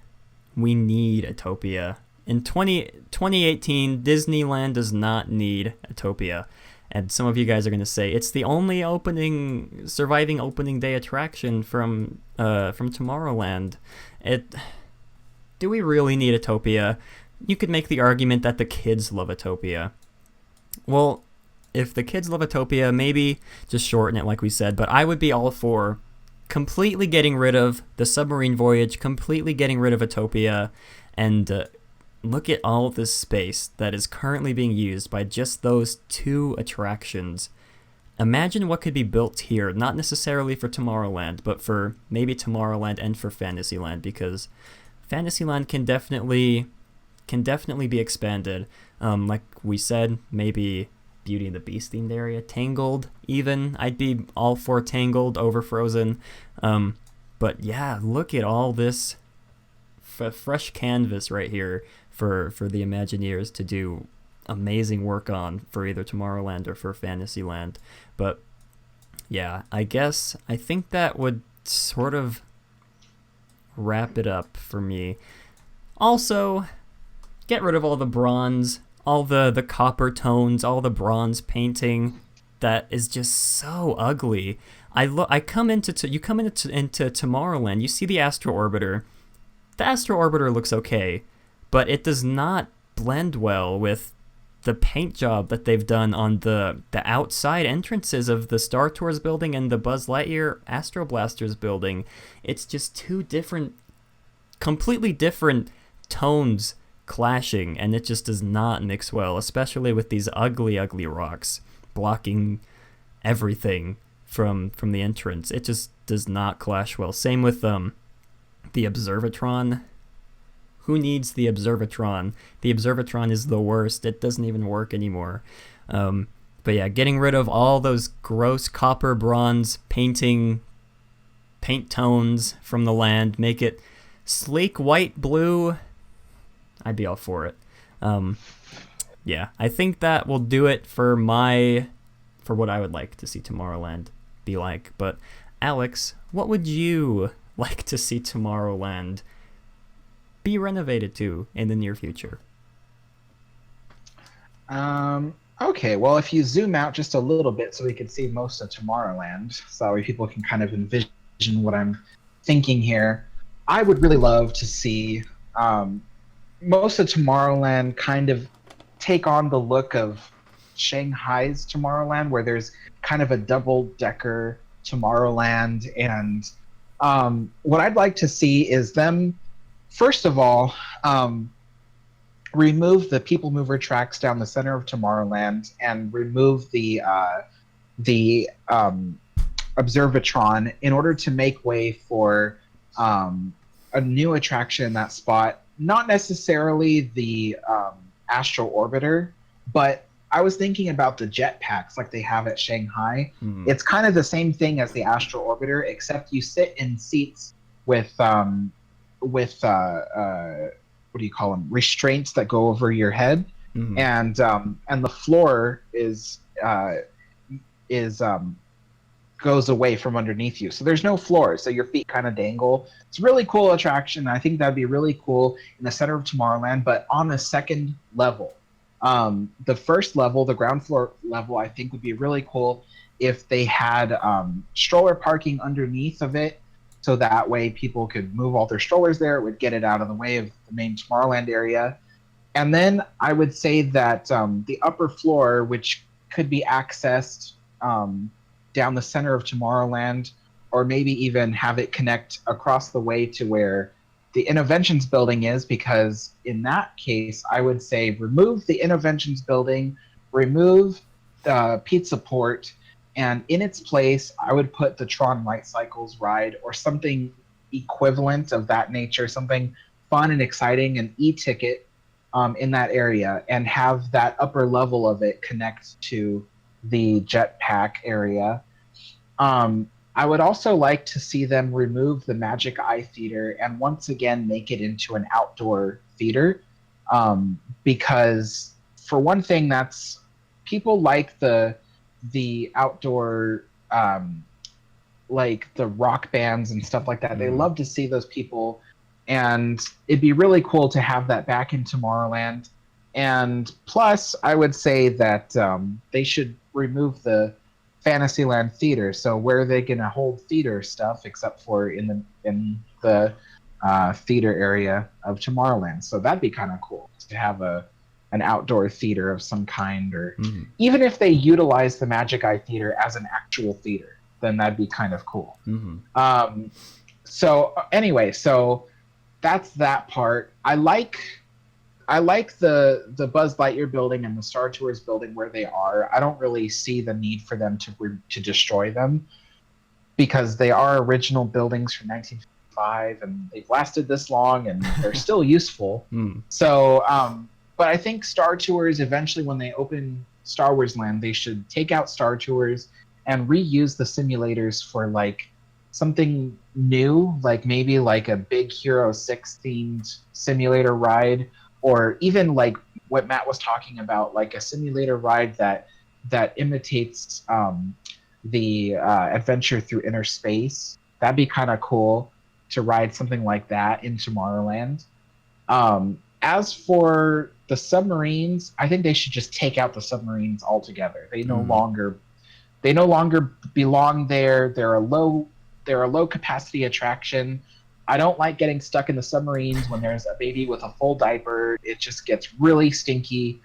we need Utopia. In 2018, Disneyland does not need Utopia. And some of you guys are going to say, it's the only surviving opening day attraction from Tomorrowland. Do we really need Utopia? You could make the argument that the kids love Utopia. Well, if the kids love Utopia, maybe just shorten it like we said, but I would be all for completely getting rid of the submarine voyage, completely getting rid of Utopia, and look at all this space that is currently being used by just those 2 attractions. Imagine what could be built here, not necessarily for Tomorrowland, but for maybe Tomorrowland and for Fantasyland, because Fantasyland can definitely be expanded. Like we said, maybe Beauty and the Beast themed area, Tangled even. I'd be all for Tangled over Frozen. But yeah, look at all this fresh canvas right here for the Imagineers to do amazing work on for either Tomorrowland or for Fantasyland. But yeah, I think that would sort of wrap it up for me. Also, get rid of all the bronze, all the copper tones, all the bronze painting that is just so ugly. You come into Tomorrowland, you see the Astro Orbiter. The Astro Orbiter looks okay, but it does not blend well with the paint job that they've done on the outside entrances of the Star Tours building and the Buzz Lightyear Astro Blasters building. It's just 2 completely different tones clashing, and it just does not mix well, especially with these ugly rocks blocking everything from the entrance. It just does not clash well. Same with the Observatron. Who needs the Observatron? The Observatron is the worst. It doesn't even work anymore. But yeah, getting rid of all those gross copper bronze paint tones from the land, make it sleek white blue. I'd be all for it. Yeah, I think that will do it for what I would like to see Tomorrowland be like. But Alex, what would you like to see Tomorrowland be renovated to in the near future? Okay, well, if you zoom out just a little bit so we can see most of Tomorrowland, so that way people can kind of envision what I'm thinking here, I would really love to see most of Tomorrowland kind of take on the look of Shanghai's Tomorrowland, where there's kind of a double-decker Tomorrowland. And what I'd like to see is them, first of all, remove the People Mover tracks down the center of Tomorrowland and remove the Observatron in order to make way for a new attraction in that spot. Not necessarily the Astro Orbiter, but I was thinking about the jetpacks like they have at Shanghai. It's kind of the same thing as the Astro Orbiter, except you sit in seats with what do you call them? Restraints that go over your head, and the floor is goes away from underneath you. So there's no floor, so your feet kind of dangle. It's a really cool attraction. I think that'd be really cool in the center of Tomorrowland, but on a second level. The first level, the ground floor level, I think would be really cool if they had stroller parking underneath of it, so that way people could move all their strollers there. It would get it out of the way of the main Tomorrowland area. And then I would say that the upper floor, which could be accessed down the center of Tomorrowland, or maybe even have it connect across the way to where the Innoventions building is, because in that case, I would say remove the Innoventions building, remove the Pizza Port, And in its place, I would put the Tron Light Cycles ride or something equivalent of that nature, something fun and exciting, an e-ticket in that area, and have that upper level of it connect to the jetpack area. I would also like to see them remove the Magic Eye Theater and once again make it into an outdoor theater, because for one thing, that's people like the outdoor like the rock bands and stuff like that. They love to see those people, and it'd be really cool to have that back in Tomorrowland. And plus, I would say that they should remove the Fantasyland theater. So where are they going to hold theater stuff except for in the theater area of Tomorrowland? So that'd be kind of cool to have an outdoor theater of some kind, or even if they utilize the Magic Eye Theater as an actual theater, then that'd be kind of cool. So anyway, so that's that part. I like the Buzz Lightyear building and the Star Tours building where they are. I don't really see the need for them to destroy them, because they are original buildings from 1955 and they've lasted this long and they're still useful. So, but I think Star Tours eventually, when they open Star Wars Land, they should take out Star Tours and reuse the simulators for like something new, like maybe like a Big Hero 6 themed simulator ride, or even like what Matt was talking about, like a simulator ride that imitates the adventure through inner space. That'd be kind of cool to ride something like that in Tomorrowland. As for the submarines, I think they should just take out the submarines altogether. They no longer belong there. They're a low capacity attraction. I don't like getting stuck in the submarines when there's a baby with a full diaper. It just gets really stinky.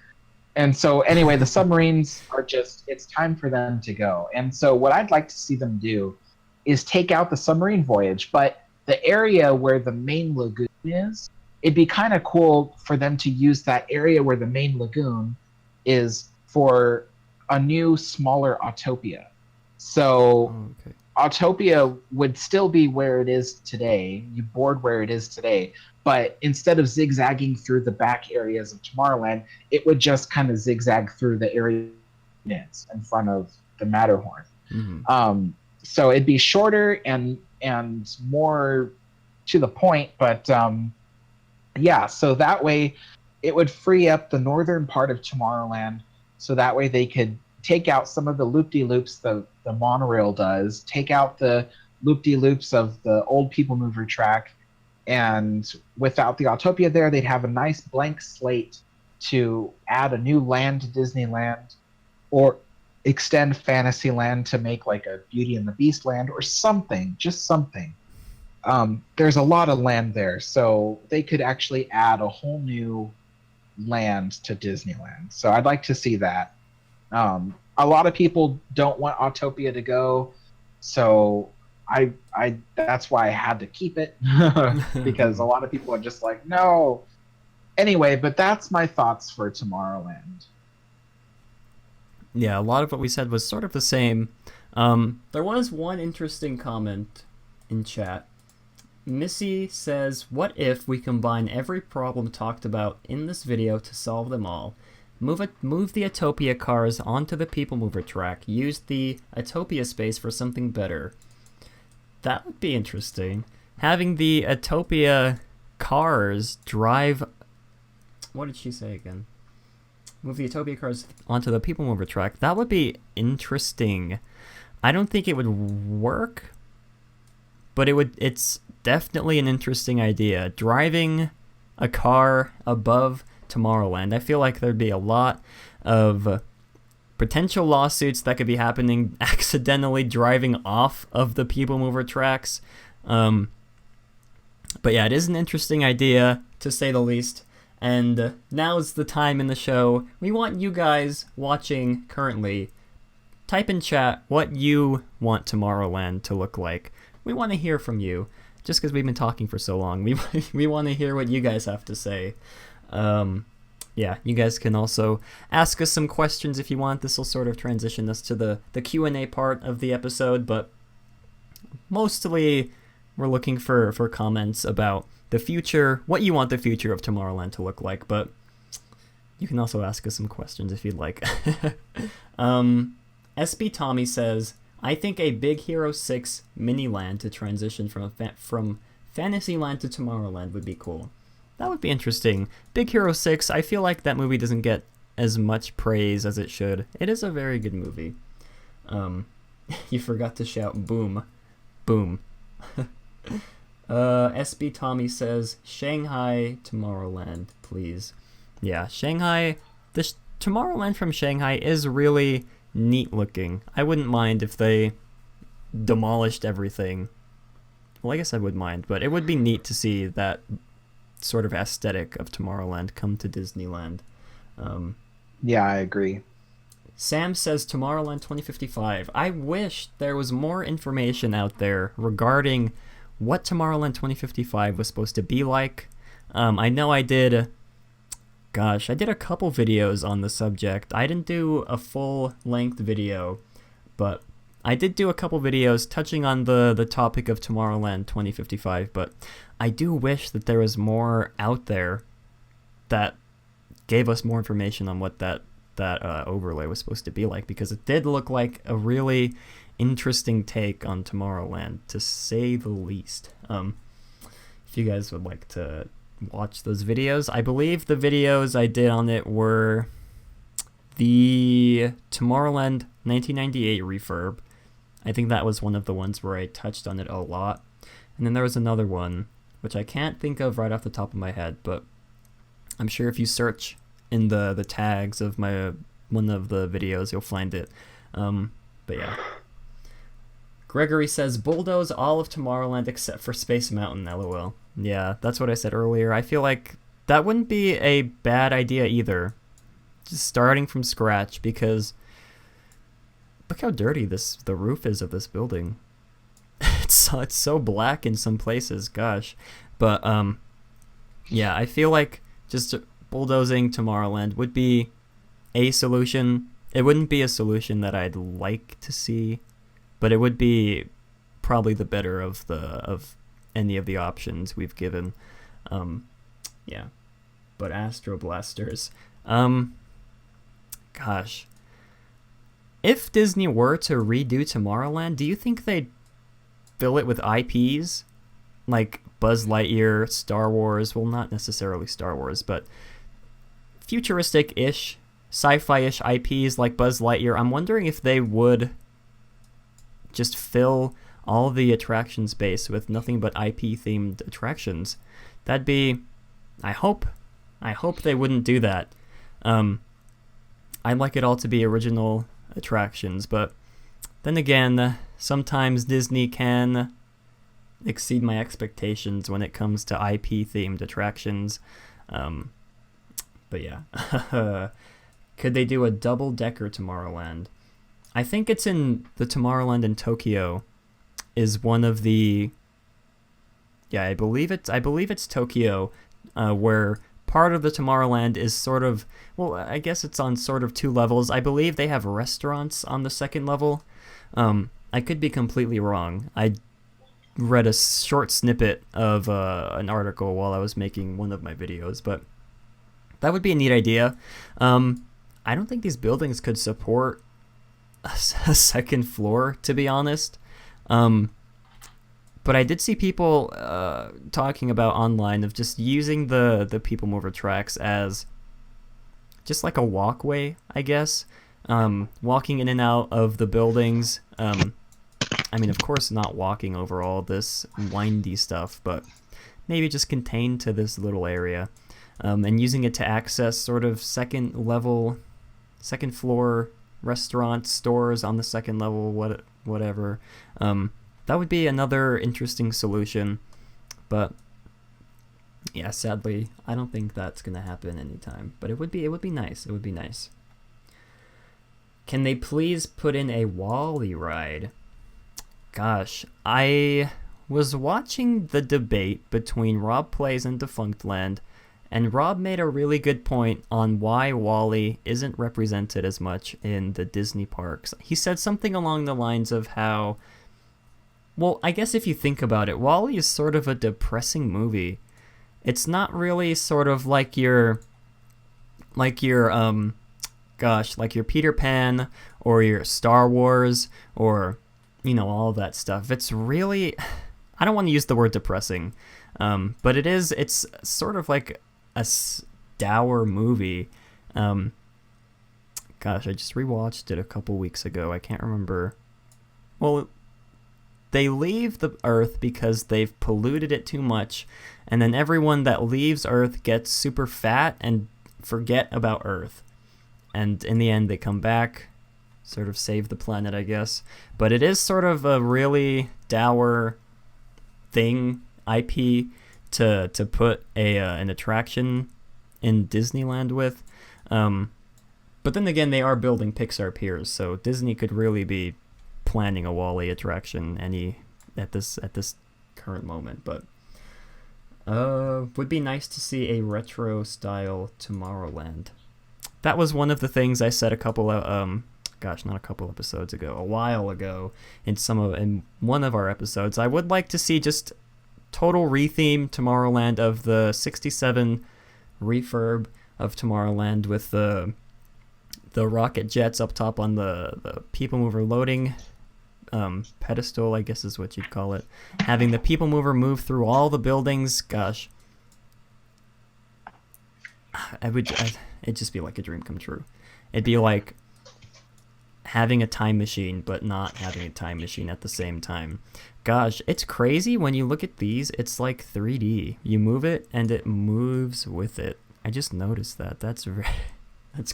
And so anyway, the submarines are just, it's time for them to go. And so what I'd like to see them do is take out the submarine voyage, but the area where the main lagoon is, it'd be kind of cool for them to use that area where the main lagoon is for a new, smaller Autopia. So Autopia would still be where it is today. You board where it is today. But instead of zigzagging through the back areas of Tomorrowland, it would just kind of zigzag through the area in front of the Matterhorn. So it'd be shorter and more to the point. But yeah, so that way it would free up the northern part of Tomorrowland. So that way they could take out some of the loop-de-loops the monorail does, take out the loop-de-loops of the old People Mover track, and without the Autopia there, they'd have a nice blank slate to add a new land to Disneyland, or extend Fantasyland to make like a Beauty and the Beast land, or something, just something. There's a lot of land there, so they could actually add a whole new land to Disneyland. So I'd like to see that. A lot of people don't want Autopia to go, so I that's why I had to keep it, because a lot of people are just like, no. Anyway, but that's my thoughts for Tomorrowland. Yeah, a lot of what we said was sort of the same. There was one interesting comment in chat. Missy says, what if we combine every problem talked about in this video to solve them all? Move the Autopia cars onto the People Mover track. Use the Autopia space for something better. That would be interesting. Having the Autopia cars drive... What did she say again? Move the Autopia cars onto the People Mover track. That would be interesting. I don't think it would work, but it's definitely an interesting idea. Driving a car above Tomorrowland. I feel like there'd be a lot of potential lawsuits that could be happening accidentally driving off of the People Mover tracks. But yeah, it is an interesting idea, to say the least. And now's the time in the show. We want you guys watching currently, type in chat what you want Tomorrowland to look like. We want to hear from you. Just because we've been talking for so long, we want to hear what you guys have to say. yeah, you guys can also ask us some questions if you want. This will sort of transition us to the Q&A part of the episode, but mostly we're looking for comments about the future, what you want the future of Tomorrowland to look like, but you can also ask us some questions if you'd like. SB Tommy says, I think a Big Hero 6 mini-land to transition from Fantasyland to Tomorrowland would be cool. That would be interesting. Big Hero 6, I feel like that movie doesn't get as much praise as it should. It is a very good movie. You forgot to shout boom. Boom. SB Tommy says, Shanghai Tomorrowland, please. Yeah, Shanghai, the Tomorrowland from Shanghai is really neat looking. I wouldn't mind if they demolished everything. Well, I guess I would mind, but it would be neat to see that sort of aesthetic of Tomorrowland come to Disneyland. Yeah, I agree. Sam says Tomorrowland 2055. I wish there was more information out there regarding what Tomorrowland 2055 was supposed to be like. I know I did a couple videos on the subject. I didn't do a full-length video, but I did do a couple videos touching on the topic of Tomorrowland 2055, but I do wish that there was more out there that gave us more information on what that overlay was supposed to be like, because it did look like a really interesting take on Tomorrowland, to say the least. If you guys would like to watch those videos, I believe the videos I did on it were the Tomorrowland 1998 refurb. I think that was one of the ones where I touched on it a lot. And then there was another one, which I can't think of right off the top of my head, but I'm sure if you search in the tags of one of the videos, you'll find it. But yeah. Gregory says, bulldoze all of Tomorrowland except for Space Mountain, lol. Yeah, that's what I said earlier. I feel like that wouldn't be a bad idea either. Just starting from scratch, because look how dirty the roof is of this building. It's so black in some places, gosh. But yeah, I feel like just bulldozing Tomorrowland would be a solution. It wouldn't be a solution that I'd like to see, but it would be probably the better of any of the options we've given. Yeah. But Astro Blasters. Gosh. If Disney were to redo Tomorrowland, do you think they'd fill it with IPs? Like Buzz Lightyear, Star Wars, well, not necessarily Star Wars, but futuristic-ish, sci-fi-ish IPs like Buzz Lightyear. I'm wondering if they would just fill all the attraction space with nothing but IP-themed attractions. That'd be... I hope they wouldn't do that. I'd like it all to be original attractions, but then again, sometimes Disney can exceed my expectations when it comes to IP-themed attractions. But yeah. Could they do a double-decker Tomorrowland? I think it's in the Tomorrowland in Tokyo is one of the... Yeah, I believe it's Tokyo, where part of the Tomorrowland is sort of... Well, I guess it's on sort of two levels. I believe they have restaurants on the second level. I could be completely wrong. I read a short snippet of an article while I was making one of my videos, but that would be a neat idea. I don't think these buildings could support a second floor, to be honest. But I did see people talking about online of just using the People Mover tracks as just like a walkway, I guess. Walking in and out of the buildings. I mean, of course, not walking over all this windy stuff, but maybe just contained to this little area. And using it to access sort of second floor restaurants, stores on the second level, whatever. That would be another interesting solution, but yeah, sadly, I don't think that's gonna happen anytime. But it would be nice. It would be nice. Can they please put in a Wall-E ride? Gosh, I was watching the debate between Rob Plays and Defunctland, And Rob made a really good point on why Wall-E isn't represented as much in the Disney parks. He said something along the lines of how, well, I guess if you think about it, Wall-E is sort of a depressing movie. It's not really sort of like your Peter Pan or your Star Wars or, all of that stuff. It's really, I don't want to use the word depressing, but it's sort of like a dour movie. I just rewatched it a couple weeks ago. I can't remember. Well, they leave the Earth because they've polluted it too much, and then everyone that leaves Earth gets super fat and forget about Earth. And in the end, they come back, sort of save the planet, I guess. But it is sort of a really dour thing, IP, to put an attraction in Disneyland with. But then again, they are building Pixar Piers, so Disney could really be planning a Wall-E attraction at this current moment. But would be nice to see a retro style Tomorrowland. That was one of the things I said a while ago in one of our episodes. I would like to see just total retheme Tomorrowland of the 67 refurb of Tomorrowland with the rocket jets up top on the people mover loading pedestal, I guess is what you'd call it. Having the people mover move through all the buildings. Gosh, it'd just be like a dream come true. It'd be like having a time machine, but not having a time machine at the same time. Gosh, it's crazy when you look at these. It's like 3D. You move it, and it moves with it. I just noticed that. That's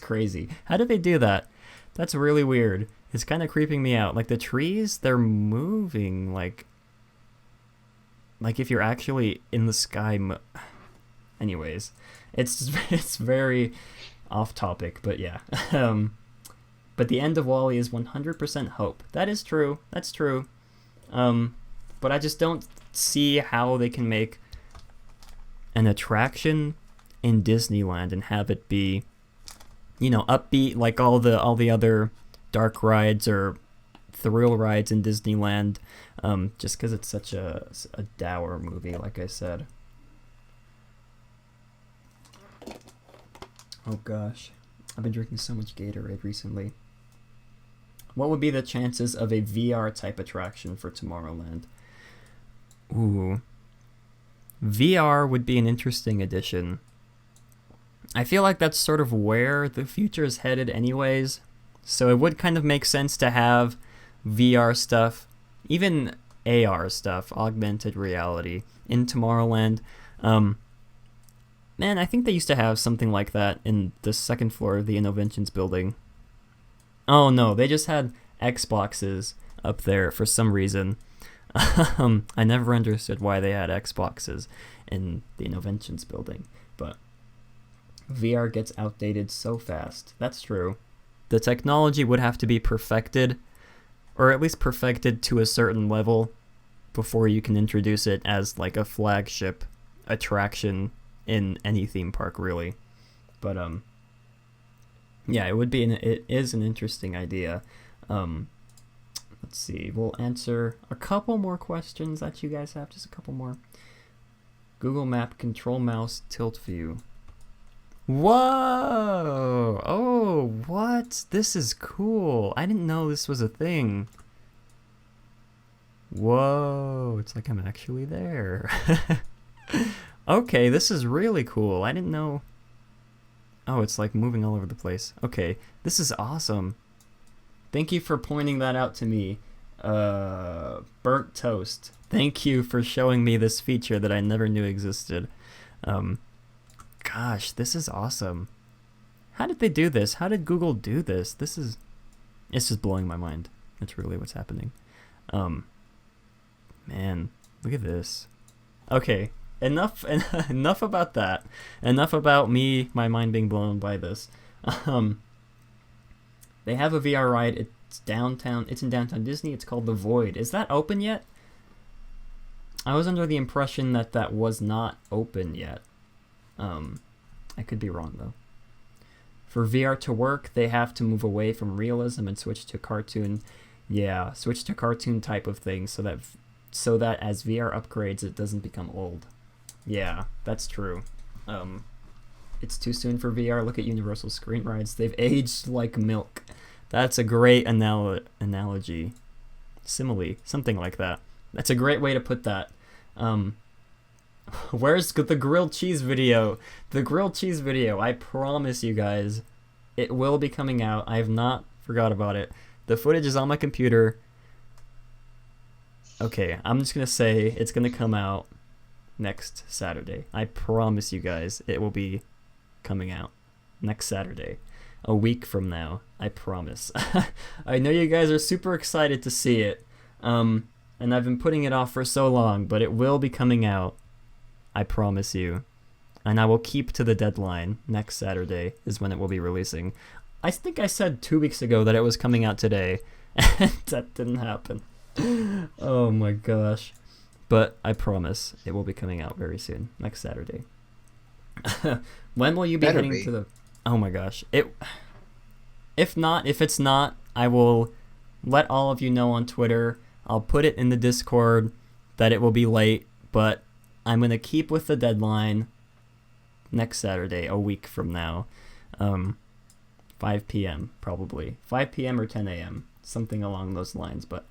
crazy. How did they do that? That's really weird. It's kind of creeping me out. Like the trees, they're moving like if you're actually in the sky. Anyways, it's very off topic, but yeah. But the end of Wall-E is 100% hope. That is true. That's true. But I just don't see how they can make an attraction in Disneyland and have it be, upbeat like all the other dark rides or thrill rides in Disneyland, just because it's such a dour movie, like I said. Oh gosh, I've been drinking so much Gatorade recently. What would be the chances of a VR type attraction for Tomorrowland? Ooh. VR would be an interesting addition. I feel like that's sort of where the future is headed anyways. So it would kind of make sense to have VR stuff, even AR stuff, augmented reality, in Tomorrowland. Man, I think they used to have something like that in the second floor of the Innoventions building. Oh no, they just had Xboxes up there for some reason. I never understood why they had Xboxes in the Innoventions building, but VR gets outdated so fast. That's true. The technology would have to be perfected, or at least perfected to a certain level, before you can introduce it as like a flagship attraction in any theme park, really. But yeah, it is an interesting idea. Let's see, we'll answer a couple more questions that you guys have, just a couple more. Google Map control mouse tilt view. Whoa! Oh, what? This is cool. I didn't know this was a thing. Whoa, it's like I'm actually there. Okay, this is really cool. I didn't know. Oh, it's like moving all over the place. Okay, this is awesome. Thank you for pointing that out to me. Burnt Toast. Thank you for showing me this feature that I never knew existed. Gosh, this is awesome. How did they do this? How did Google do this? It's just blowing my mind. That's really what's happening. Man, look at this. Okay, enough about that. Enough about my mind being blown by this. They have a VR ride. It's in downtown Disney. It's called The Void. Is that open yet? I was under the impression that was not open yet. I could be wrong though. For VR to work, they have to move away from realism and switch to cartoon. Yeah, switch to cartoon type of thing so that as VR upgrades, it doesn't become old. Yeah, that's true. It's too soon for VR. Look at Universal Screen Rides. They've aged like milk. That's a great analogy. Simile, something like that. That's a great way to put that. Where's the grilled cheese video? The grilled cheese video, I promise you guys, it will be coming out. I have not forgot about it. The footage is on my computer. Okay, I'm just gonna say it's gonna come out next Saturday. I promise you guys it will be coming out next Saturday. A week from now, I promise. I know you guys are super excited to see it. And I've been putting it off for so long, but it will be coming out. I promise you. And I will keep to the deadline. Next Saturday is when it will be releasing. I think I said 2 weeks ago that it was coming out today, and that didn't happen. Oh my gosh. But I promise it will be coming out very soon, next Saturday. When will you be heading to the... Oh my gosh. If it's not, I will let all of you know on Twitter. I'll put it in the Discord that it will be late, but I'm going to keep with the deadline next Saturday, a week from now. 5 p.m. probably. 5 p.m. or 10 a.m. Something along those lines, but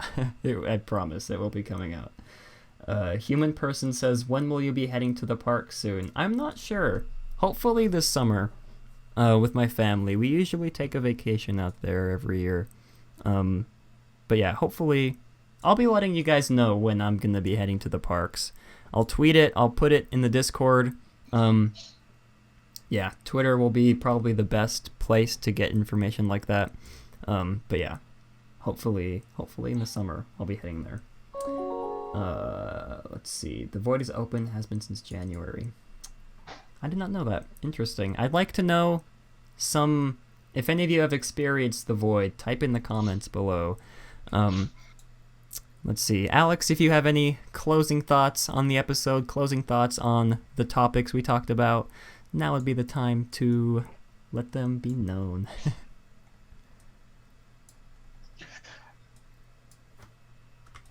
I promise it will be coming out. Human Person says, when will you be heading to the park soon? I'm not sure. Hopefully this summer with my family. We usually take a vacation out there every year. But yeah, hopefully I'll be letting you guys know when I'm going to be heading to the parks. I'll tweet it. I'll put it in the Discord. Yeah, Twitter will be probably the best place to get information like that. But yeah, hopefully in the summer I'll be heading there. Let's see. The Void is open, has been since January. I did not know that. Interesting. I'd like to know if any of you have experienced the Void, type in the comments below. Let's see. Alex, if you have any closing thoughts on the episode, closing thoughts on the topics we talked about, now would be the time to let them be known.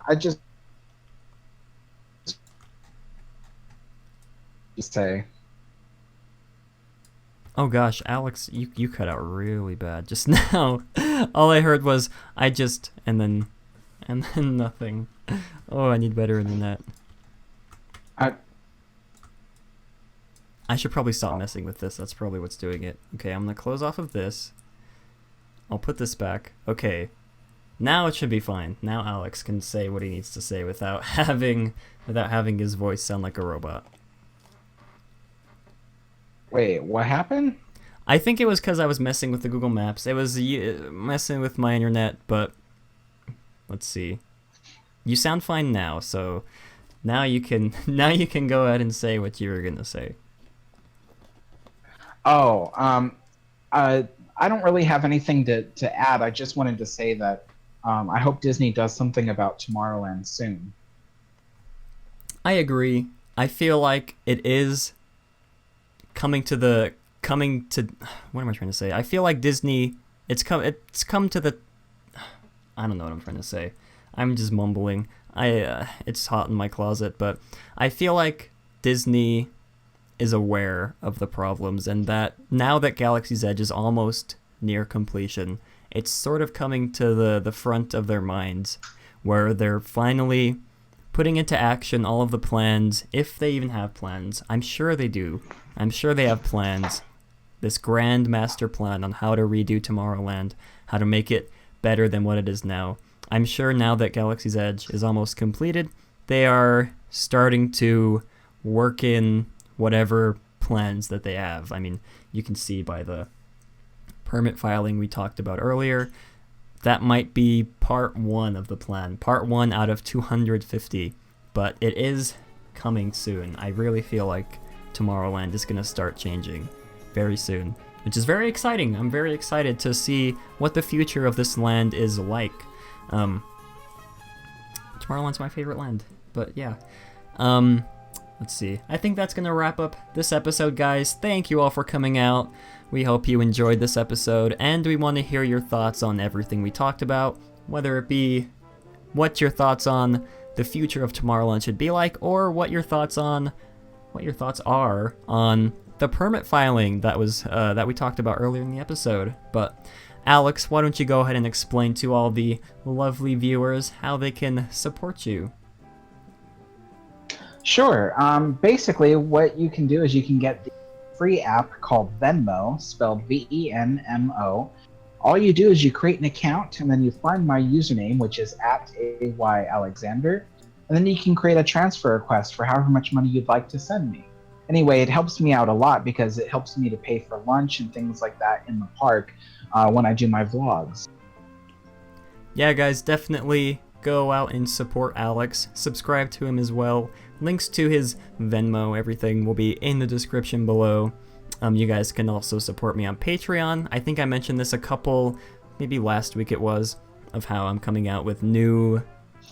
I just say. Oh gosh, Alex, you cut out really bad just now. All I heard was and then nothing. Oh, I need better internet. I should probably stop messing with this. That's probably what's doing it. Okay, I'm gonna close off of this. I'll put this back. Okay. Now it should be fine. Now Alex can say what he needs to say without having his voice sound like a robot. Wait, what happened? I think it was because I was messing with the Google Maps. It was messing with my internet, but let's see. You sound fine now, so now you can go ahead and say what you were gonna say. Oh, I don't really have anything to add. I just wanted to say that I hope Disney does something about Tomorrowland soon. I agree. I feel like it is coming to what am I trying to say? I feel like Disney it's come to the I don't know what I'm trying to say. I'm just mumbling. It's hot in my closet, but I feel like Disney is aware of the problems, and that now that Galaxy's Edge is almost near completion, it's sort of coming to the front of their minds, where they're finally putting into action all of the plans, if they even have plans. I'm sure they do. I'm sure they have plans. This grand master plan on how to redo Tomorrowland, how to make it better than what it is now. I'm sure now that Galaxy's Edge is almost completed, they are starting to work in whatever plans that they have. I mean, you can see by the permit filing we talked about earlier, that might be part 1 of the plan. Part 1 out of 250, but it is coming soon. I really feel like Tomorrowland is going to start changing very soon, which is very exciting. I'm very excited to see what the future of this land is like. Tomorrowland's my favorite land, but yeah. let's see. I think that's going to wrap up this episode, guys. Thank you all for coming out. We hope you enjoyed this episode, and we want to hear your thoughts on everything we talked about, whether it be what your thoughts on the future of Tomorrowland should be like, or what your thoughts are on the permit filing that we talked about earlier in the episode. But Alex, why don't you go ahead and explain to all the lovely viewers how they can support you? Sure. Basically, what you can do is you can get the free app called Venmo, spelled Venmo. All you do is you create an account, and then you find my username, which is @AYAlexander, and then you can create a transfer request for however much money you'd like to send me. Anyway, it helps me out a lot because it helps me to pay for lunch and things like that in the park when I do my vlogs. Yeah, guys, definitely go out and support Alex. Subscribe to him as well. Links to his Venmo, everything will be in the description below. You guys can also support me on Patreon. I think I mentioned this maybe last week it was, of how I'm coming out with new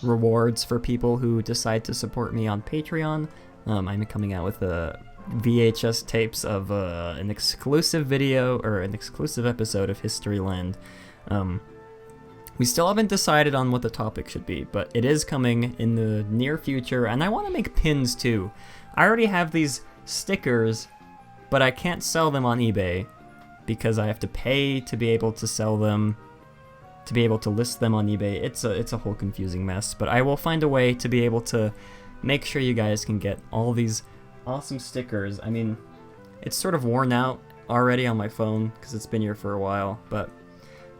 rewards for people who decide to support me on Patreon. I'm coming out with VHS tapes of an exclusive video, or an exclusive episode of Historyland. We still haven't decided on what the topic should be, but it is coming in the near future, and I want to make pins too. I already have these stickers, but I can't sell them on eBay because I have to pay to be able to sell them, to be able to list them on eBay. It's a whole confusing mess, but I will find a way to be able to make sure you guys can get all these awesome stickers. I mean, it's sort of worn out already on my phone because it's been here for a while, but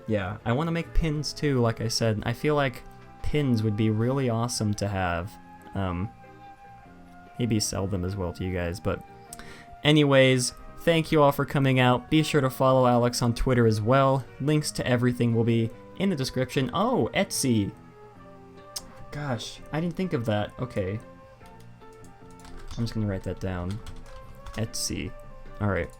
yeah, I want to make pins too, like I said. I feel like pins would be really awesome to have. Maybe sell them as well to you guys, but anyways, thank you all for coming out. Be sure to follow Alex on Twitter as well. Links to everything will be in the description. Oh, Etsy. Gosh, I didn't think of that. Okay. I'm just gonna write that down. Etsy. Alright.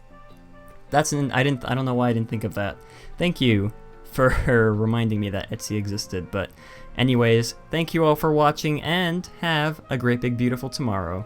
I don't know why I didn't think of that. Thank you for reminding me that Etsy existed. But anyways, thank you all for watching, and have a great big beautiful tomorrow.